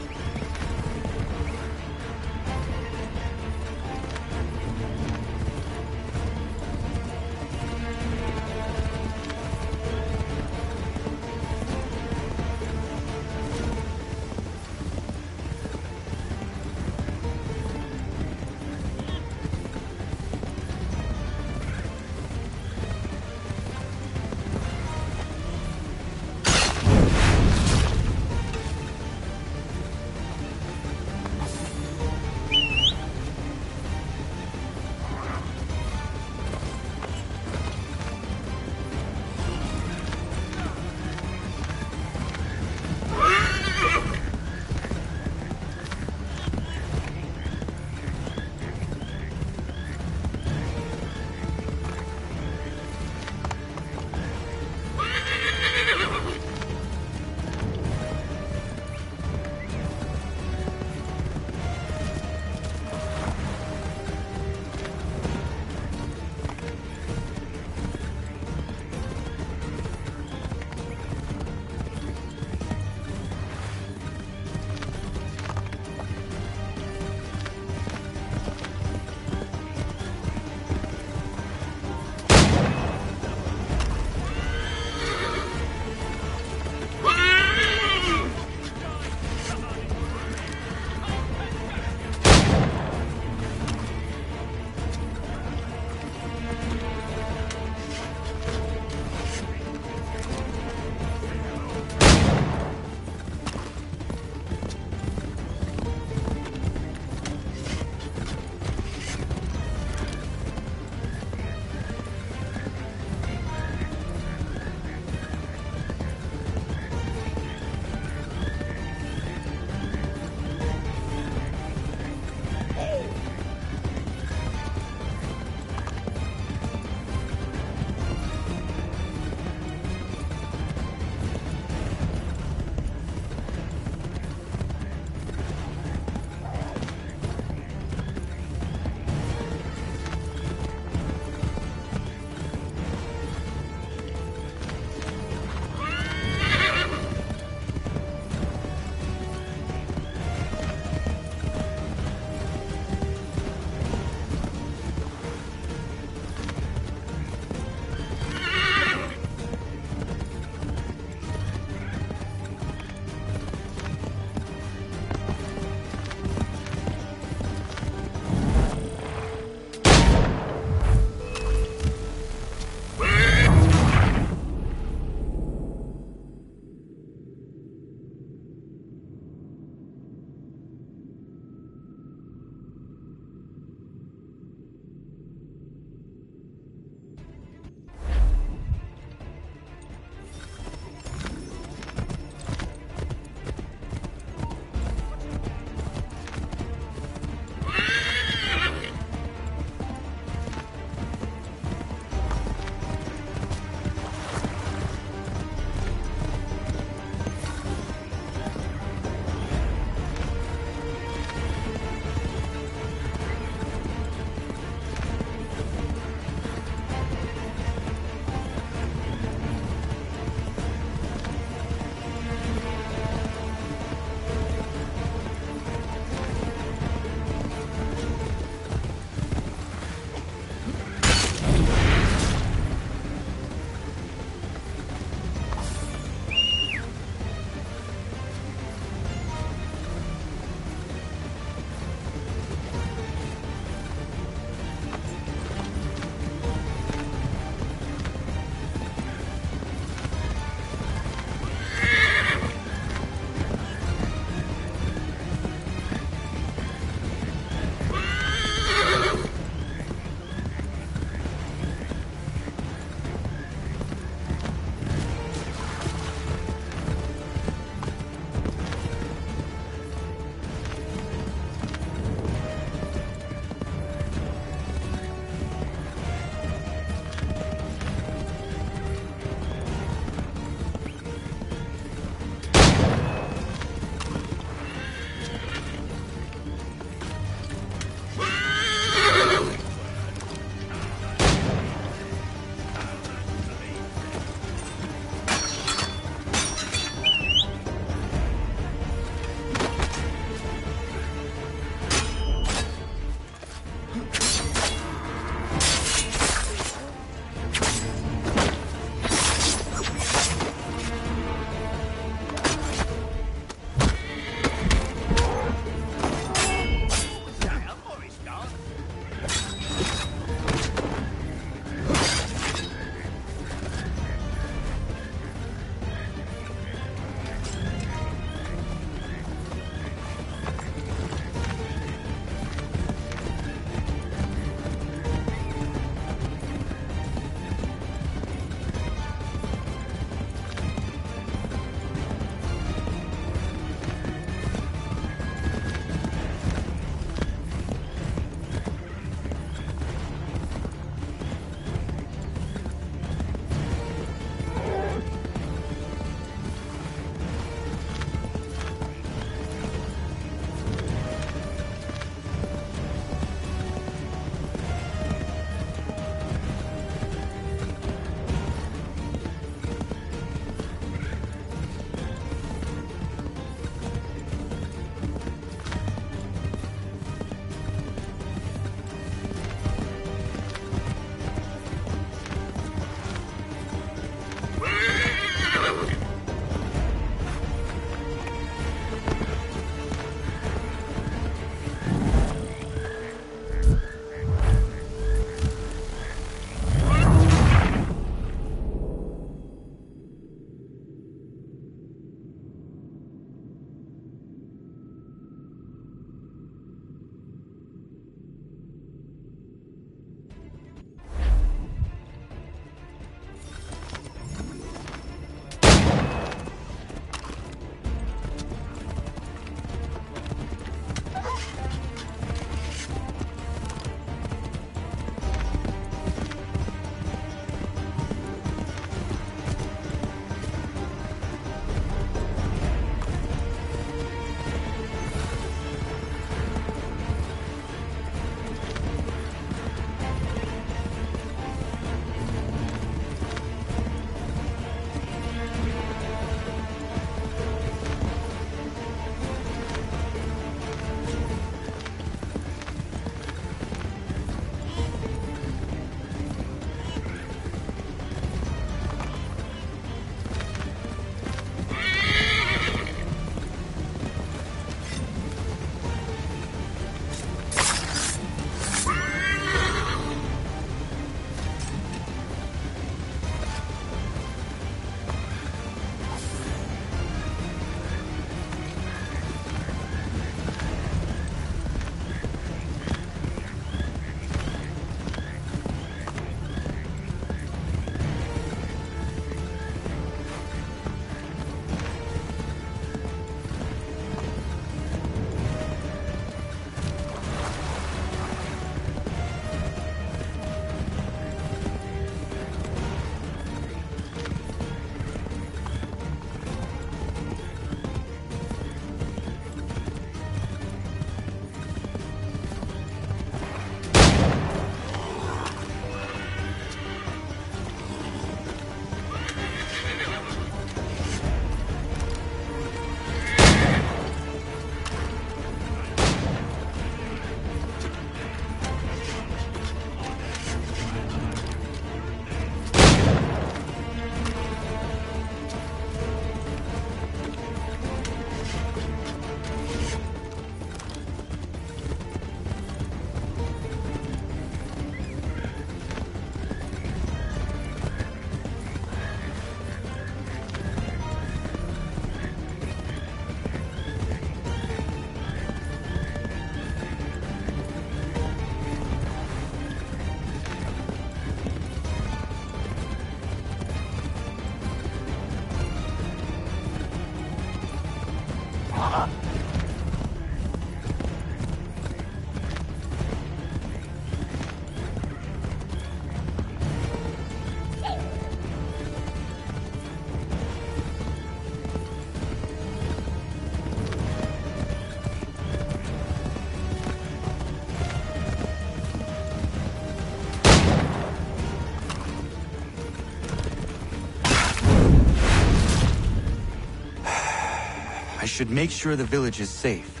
I should make sure the village is safe.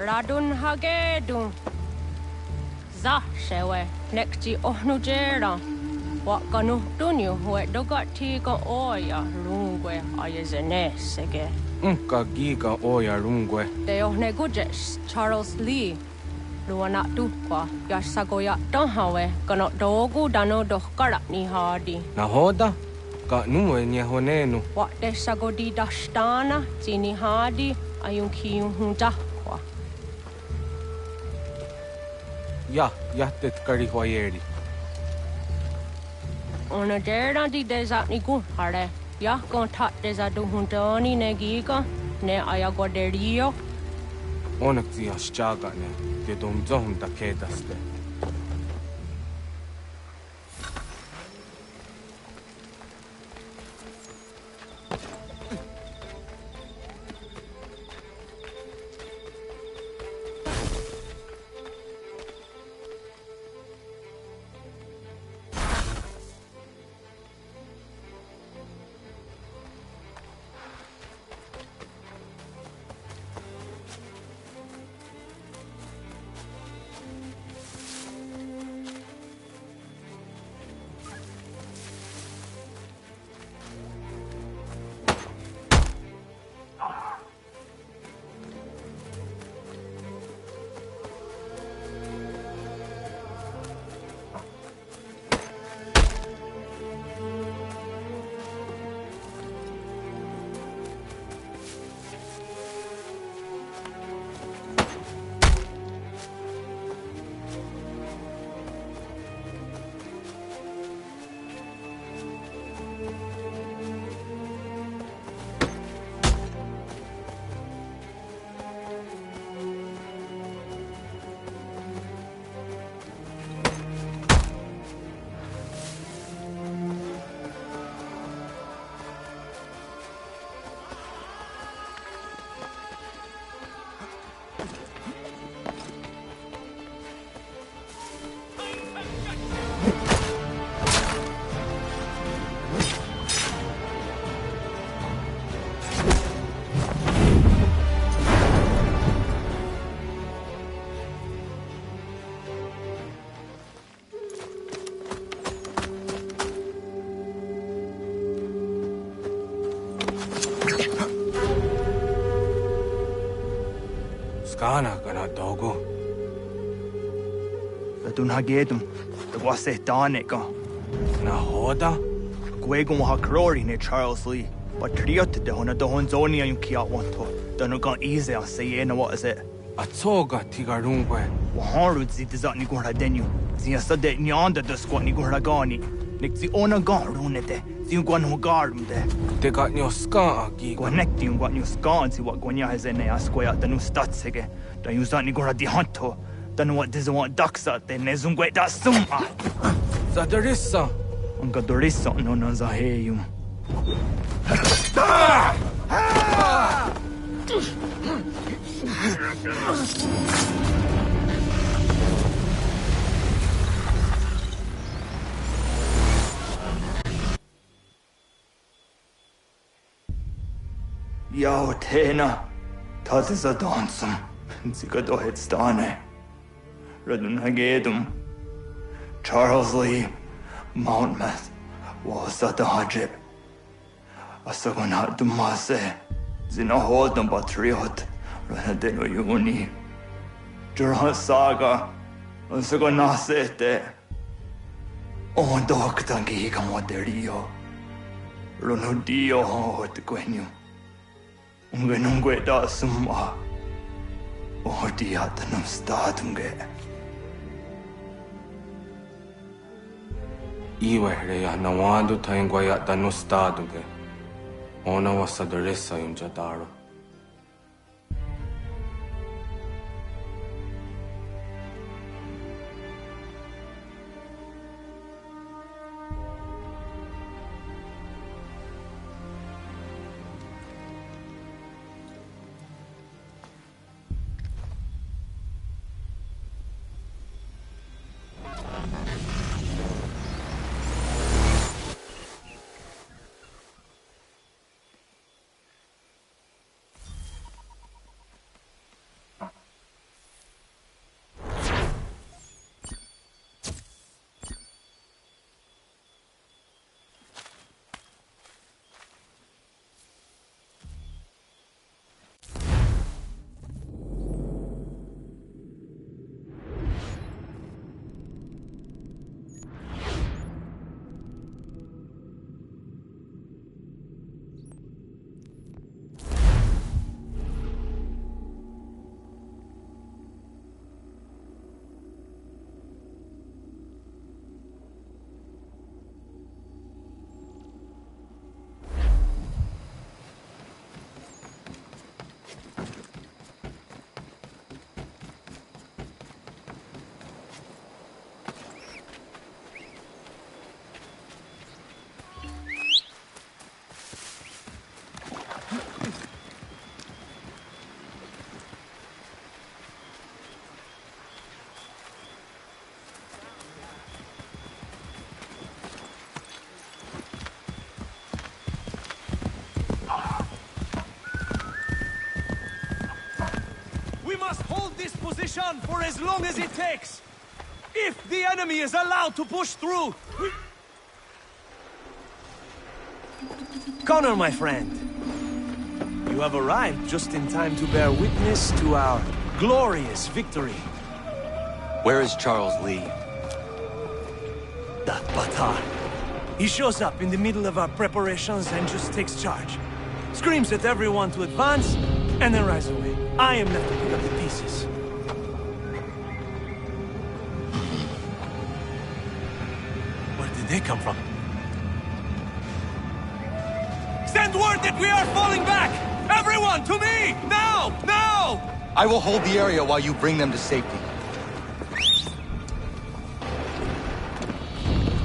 Radun hagedun. Za shewe nekti ohnujera. Wakanu dunyu we dogati ka oya rungwe ayezene sege. Ka giga oya rungwe. De ohne gujes Charles Lee. Luana tukwa yasagoya donhawe kano dogu dano dohkara ni hadi. Nahoda? Ka numwe nye honenu. Wa de sagodi dashtana zini hadi ayun kiyun hunta. Ja, jättet kari hoyeri. Ona dera di desa ni ku hare. Ya kon ta desa du huntoni ne giga ne ayagwa derio. Onak ti aschaga ne. Te dom zohum da kedaste. Skana kana dogo. Radun hagedum. The wase danika. Nahoda? Gwegon ha krori ne Charles Lee. But triot de hona do honzoni ayun kiat wanto. Dano gan easy a say na what is it? Atoga tigarungwe. Waharu zi dizat ni gora denu. Zia sade nyanda de squat ni gora gani. Nik zi ona gan runete. Zi gwan ho garum de. Te got nyo ska gi. Gwanek di gwan nyo ska zi wat gwanya hezene asquaya danu statsege. Da yuzat ni gora di hanto. Danu what diza want daksa de nezungwe da summa. Zadarissa. Unga dorissa no na zaheyum. Yao tena, das ist a dansum. Zika dohet stane. Radun hagedum. Charles Lee, Mountmouth, وصدهاجب أسقنا دماسة زنا هودن بطريقة رنا دلو يوني جرها ساقا أسقنا سيته أون دوك تانجي كمودريو رنو ديو هو تكوينيو ungwe da summa o dia tanum statunge Iwehre ya nawando taingwa ya tanu statunge ona wasadresa yumjataro For as long as it takes. If the enemy is allowed to push through. Connor, my friend. You have arrived just in time to bear witness to our glorious victory. Where is Charles Lee? That Batar. He shows up in the middle of our preparations and just takes charge. Screams at everyone to advance, and then rides away. I am left to pick up the pieces. They come from? Send word that we are falling back! Everyone, to me! Now! Now! I will hold the area while you bring them to safety.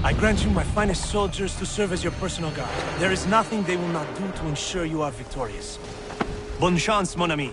I grant you my finest soldiers to serve as your personal guard. There is nothing they will not do to ensure you are victorious. Bonne chance, mon ami.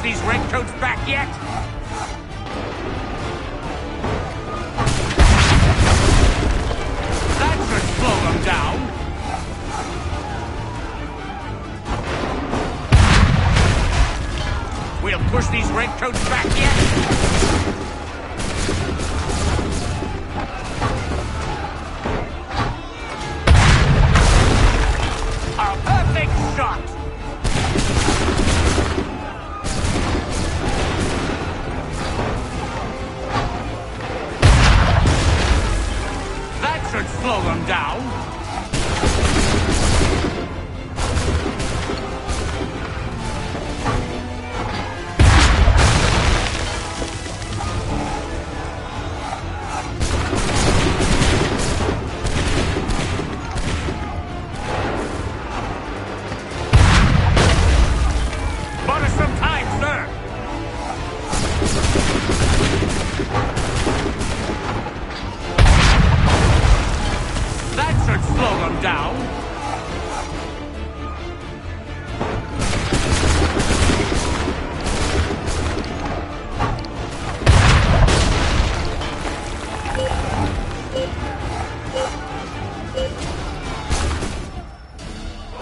these redcoats back yet? That should slow them down. We'll push these redcoats back yet. A perfect shot! That should slow them down.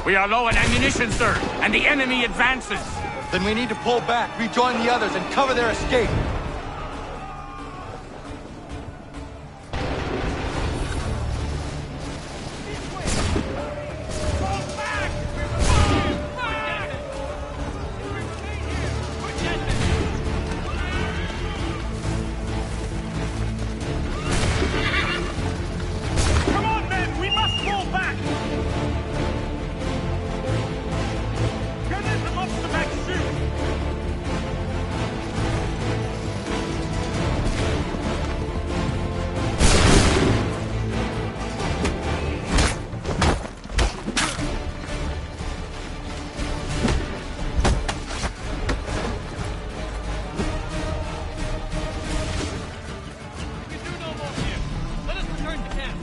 We are low on ammunition, sir, and the enemy advances. Then we need to pull back, rejoin the others, and cover their escape. Come on, men! We must fall back! Gunners amongst the back soon! Let us return to camp.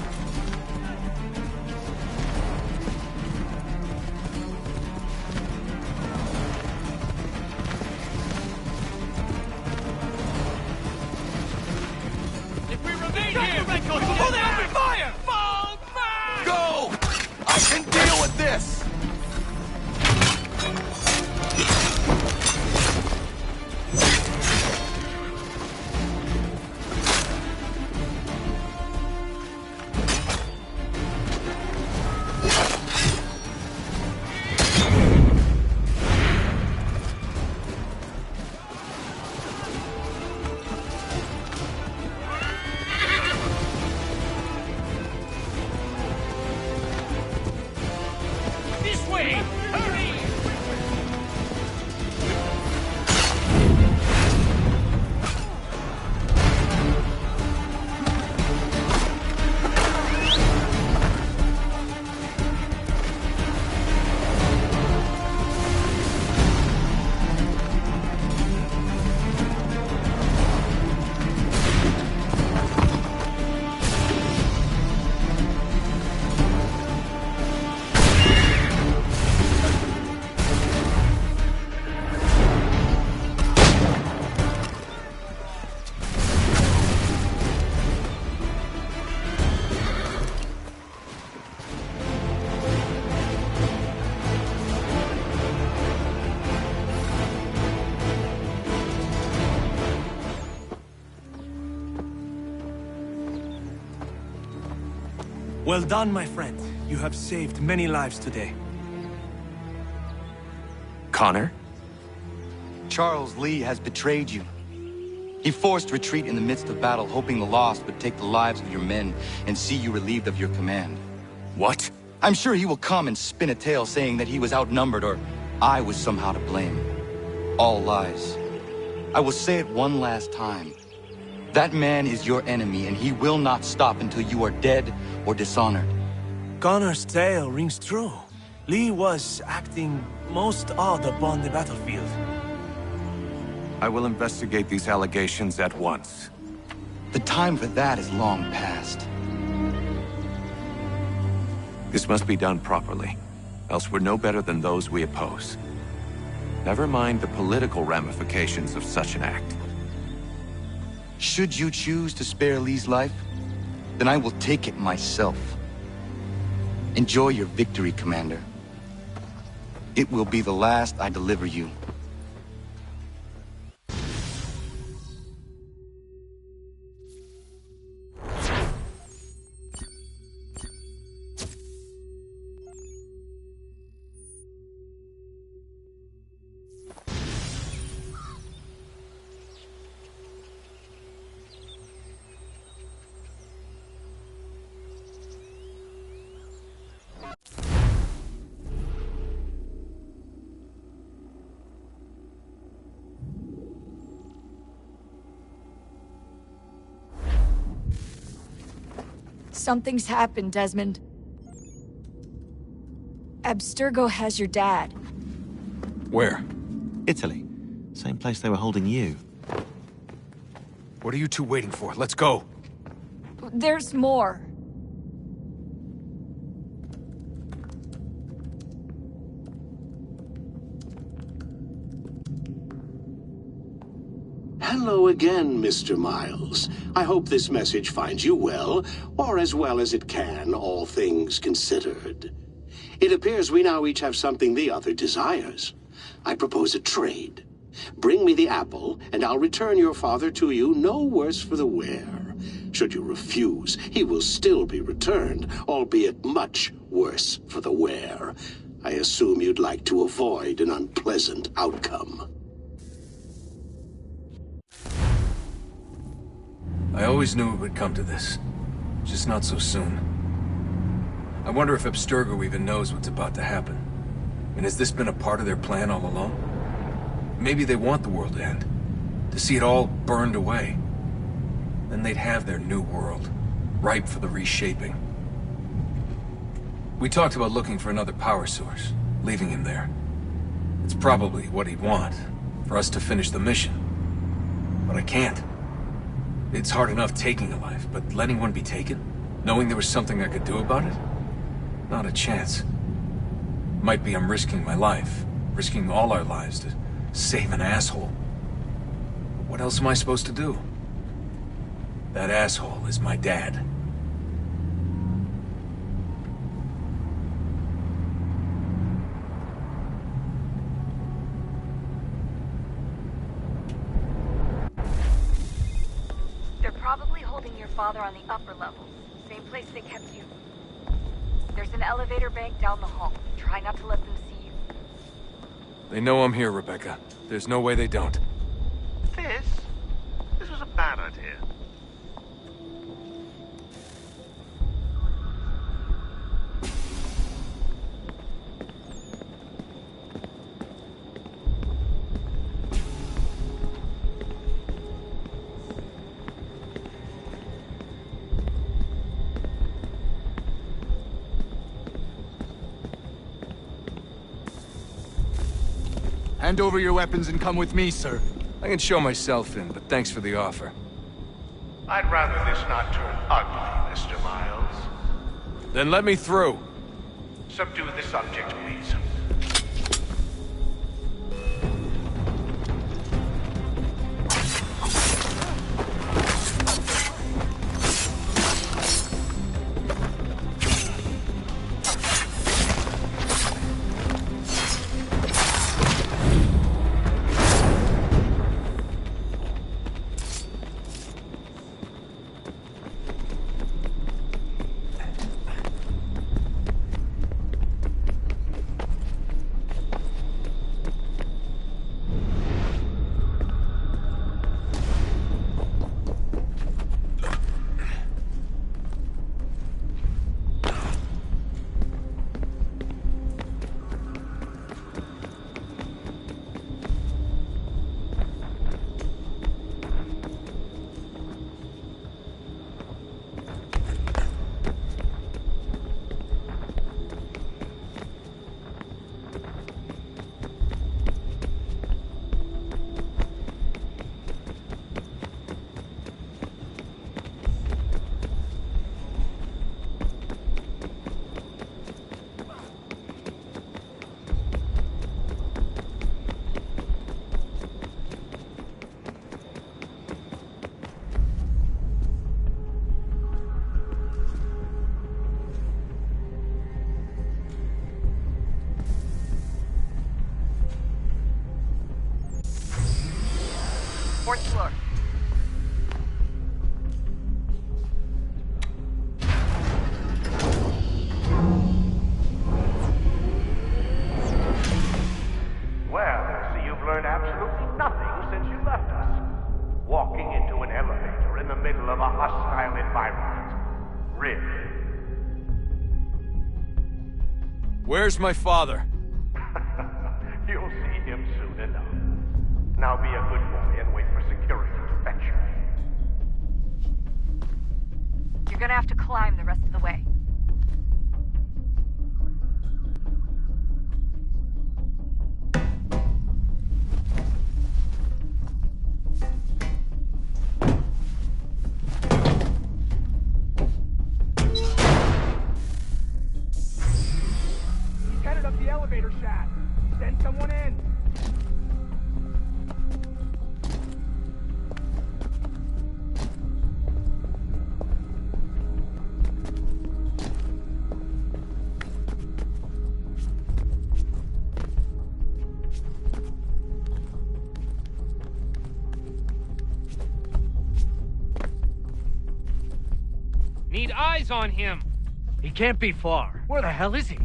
If we remain here, pull them open fire! Fall back! Go! I can deal with this! This way! Hurry! Well done, my friend. You have saved many lives today. Connor? Charles Lee has betrayed you. He forced retreat in the midst of battle, hoping the lost would take the lives of your men and see you relieved of your command. What? I'm sure he will come and spin a tale saying that he was outnumbered or I was somehow to blame. All lies. I will say it one last time. That man is your enemy, and he will not stop until you are dead or dishonored. Connor's tale rings true. Lee was acting most odd upon the battlefield. I will investigate these allegations at once. The time for that is long past. This must be done properly, else we're no better than those we oppose. Never mind the political ramifications of such an act. Should you choose to spare Lee's life, then I will take it myself. Enjoy your victory, Commander. It will be the last I deliver you. Something's happened, Desmond. Abstergo has your dad. Where? Italy. Same place they were holding you. What are you two waiting for? Let's go. There's more. Hello again, Mr. Miles. I hope this message finds you well, or as well as it can, all things considered. It appears we now each have something the other desires. I propose a trade. Bring me the apple, and I'll return your father to you no worse for the wear. Should you refuse, he will still be returned, albeit much worse for the wear. I assume you'd like to avoid an unpleasant outcome. I always knew it would come to this. Just not so soon. I wonder if Abstergo even knows what's about to happen. And has this been a part of their plan all along? Maybe they want the world to end. To see it all burned away. Then they'd have their new world, ripe for the reshaping. We talked about looking for another power source, leaving him there. It's probably what he'd want, for us to finish the mission. But I can't. It's hard enough taking a life, but letting one be taken? Knowing there was something I could do about it? Not a chance. Might be I'm risking my life, risking all our lives to save an asshole. But what else am I supposed to do? That asshole is my dad. Probably holding your father on the upper levels. Same place they kept you. There's an elevator bank down the hall. Try not to let them see you. They know I'm here, Rebecca. There's no way they don't. This was a bad idea. Hand over your weapons and come with me, sir. I can show myself in, but thanks for the offer. I'd rather this not turn ugly, Mr. Miles. Then let me through. Subdue the subject, please. 4th floor. Well, I see you've learned absolutely nothing since you left us. Walking into an elevator in the middle of a hostile environment. Really? Where's my father? You'll see him soon enough. Now be a good boy and wait for security to fetch you. You're gonna have to climb the rest of the way. Headed up the elevator shaft. Send someone in. Need eyes on him. He can't be far. Where the hell is he?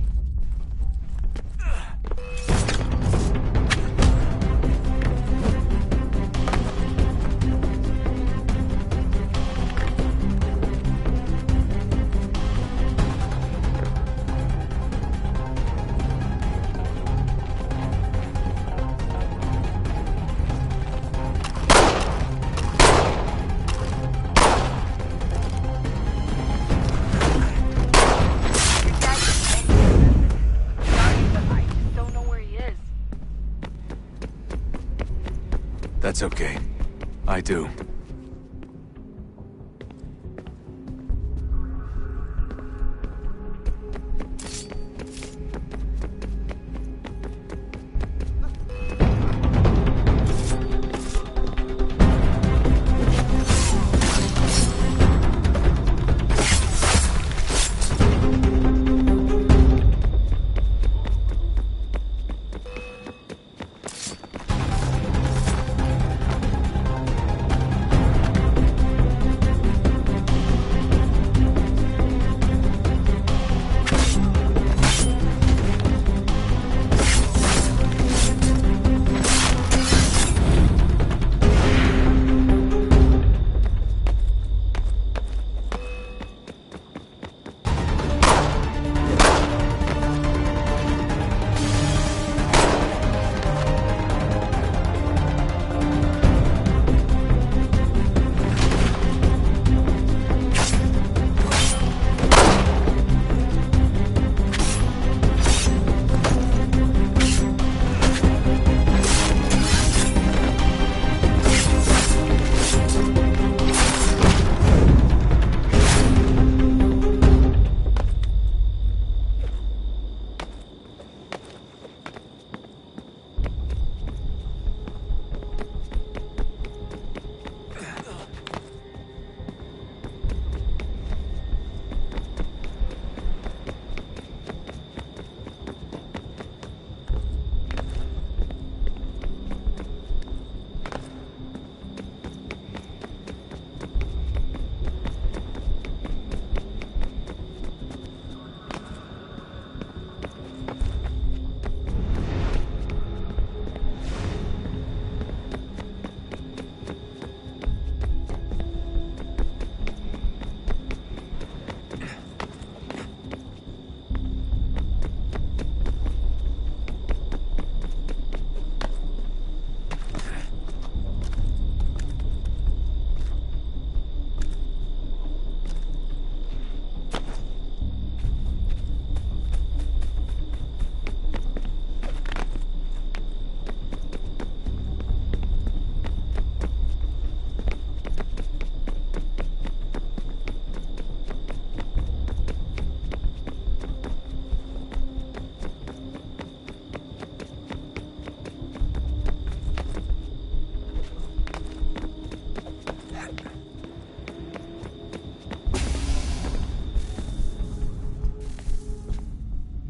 That's okay. I do.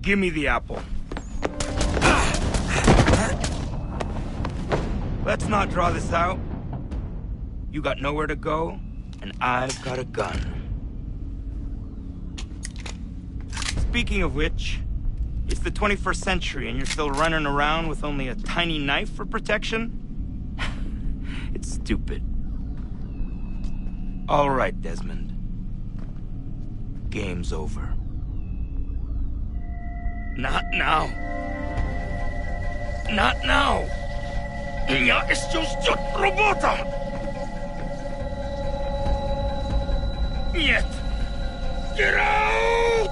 Give me the apple. Let's not draw this out. You got nowhere to go, and I've got a gun. Speaking of which, it's the 21st century and you're still running around with only a tiny knife for protection? It's stupid. All right, Desmond. Game's over. Not now. Not now. Я еще ждет работа. Нет. Get out!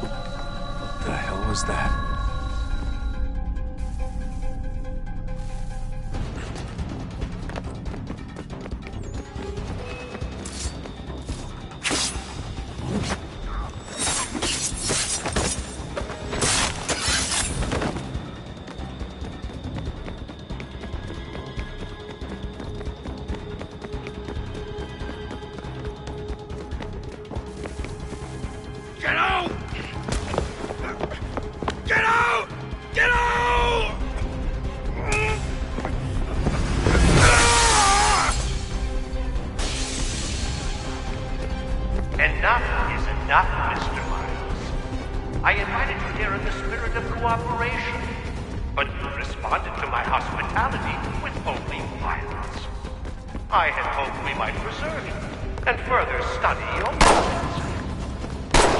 What the hell was that? Get out! Get out! Get out! Enough is enough, Mr. Miles. I invited you here in the spirit of cooperation, but you responded to my hospitality with only violence. I had hoped we might preserve you and further study your methods.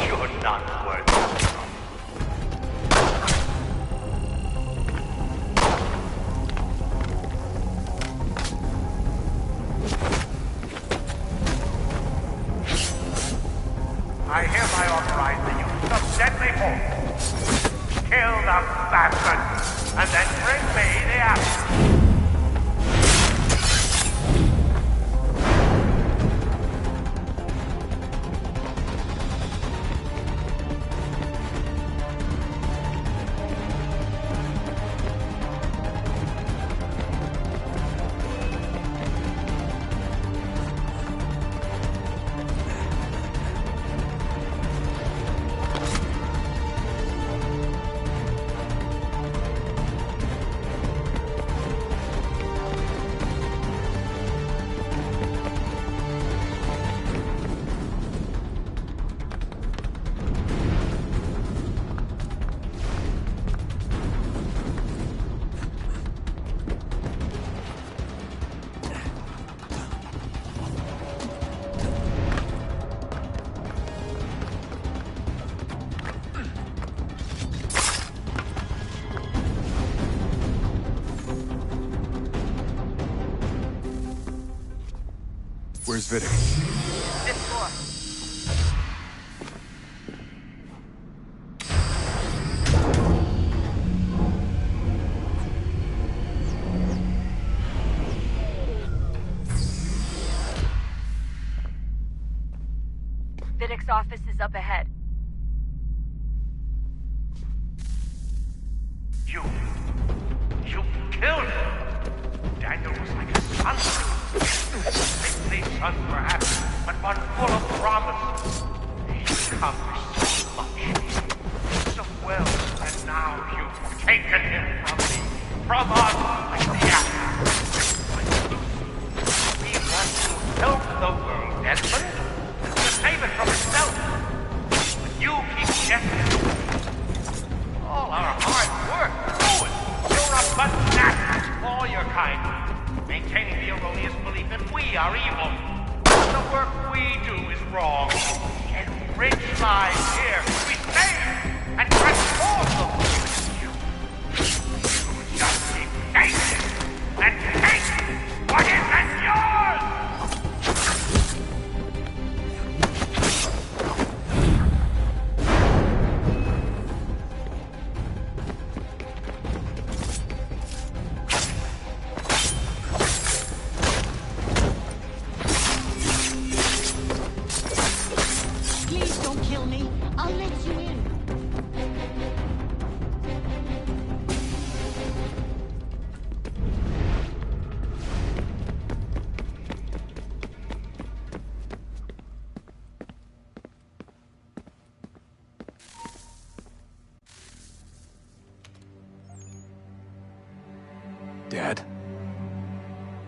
You're not worth it. I hereby authorize the use of deadly force. Kill the bastard, and then bring me the apple. Where's Vidic? Fifth floor. Vidic's office is up ahead. You killed him. Daniel was like a son. Faithfully son, perhaps, but one full of promise. He accomplished so much, so well, and now you've taken him from me, from us, like the apple. He wants to help the world, Desmond, to save it from itself. But you keep guessing. All our hard work ruined. You're a banana, all your kind, maintaining the erroneous belief that we are evil. The work we do is wrong. Enrich lives here. We save and transform them. You just keep taking and taking what isn't yours. Dad?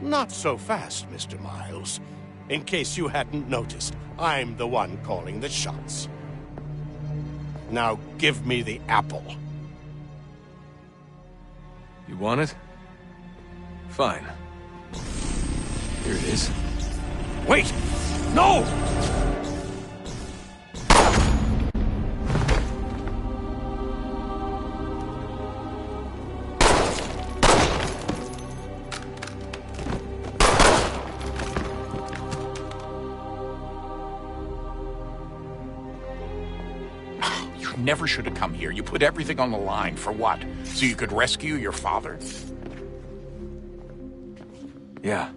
Not so fast, Mr. Miles. In case you hadn't noticed, I'm the one calling the shots. Now give me the apple. You want it? Fine. Here it is. Wait! No! Never should have come here. You put everything on the line. For what? So you could rescue your father? Yeah.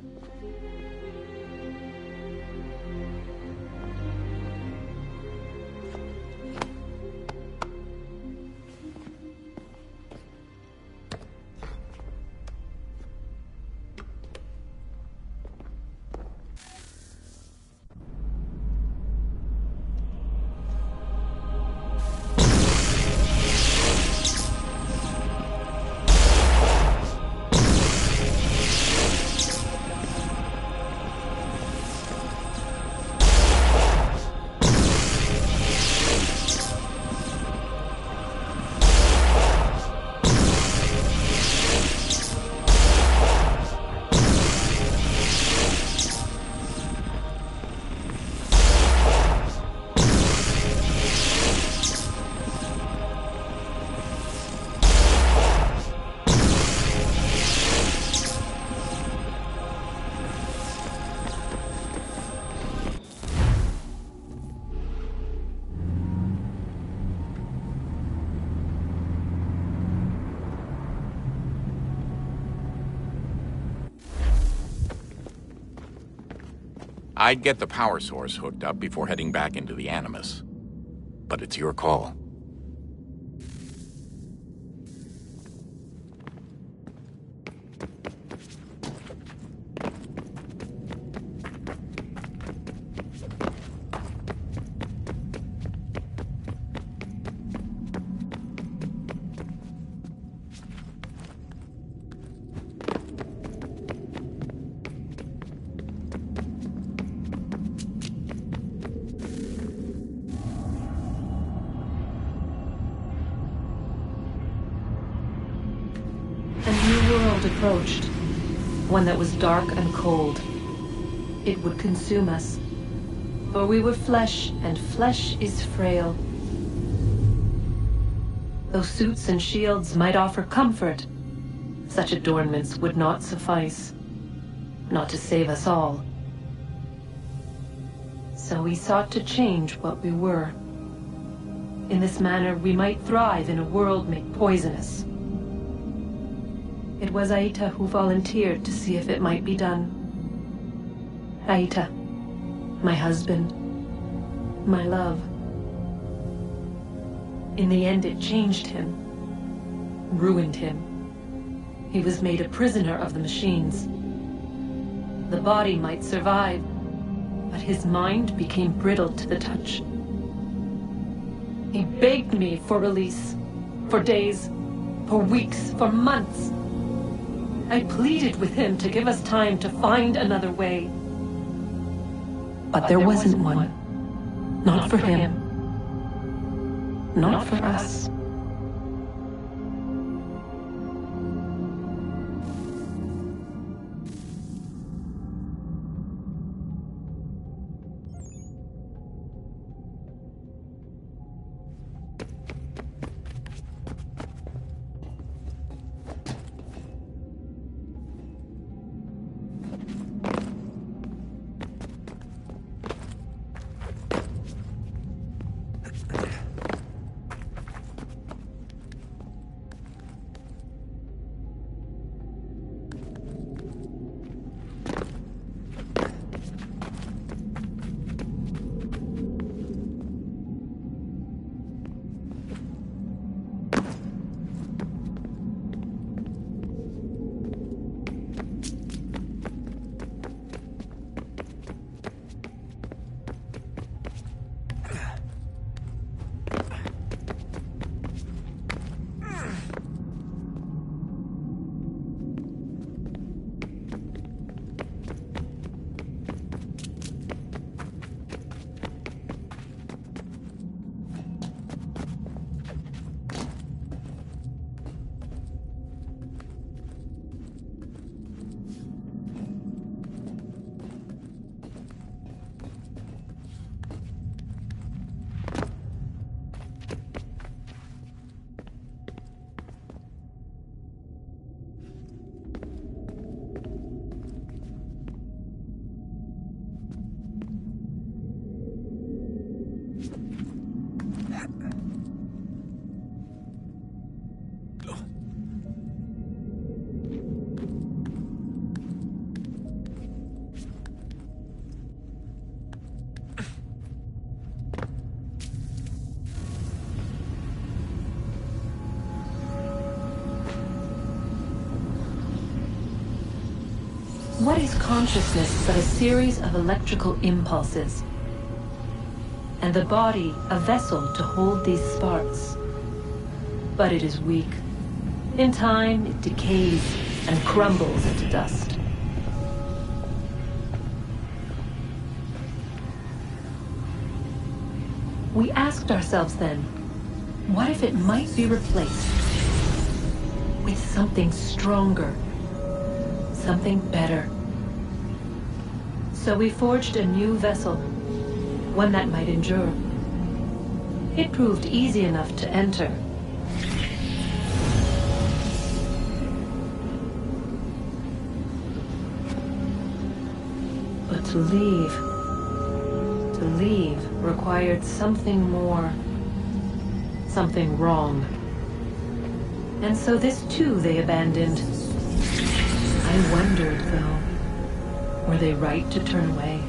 I'd get the power source hooked up before heading back into the Animus. But it's your call. Approached, one that was dark and cold. It would consume us, for we were flesh, and flesh is frail. Though suits and shields might offer comfort, such adornments would not suffice, not to save us all. So we sought to change what we were. In this manner, we might thrive in a world made poisonous. It was Aita who volunteered to see if it might be done. Aita, my husband, my love. In the end, it changed him, ruined him. He was made a prisoner of the machines. The body might survive, but his mind became brittle to the touch. He begged me for release, for days, for weeks, for months. I pleaded with him to give us time to find another way. But there wasn't one. Not for him. Not for us. What is consciousness but a series of electrical impulses? And the body a vessel to hold these sparks. But it is weak. In time, it decays and crumbles into dust. We asked ourselves then, what if it might be replaced with something stronger, something better? So we forged a new vessel, one that might endure. It proved easy enough to enter. But to leave required something more, something wrong. And so this too they abandoned. I wondered, though, were they right to turn away?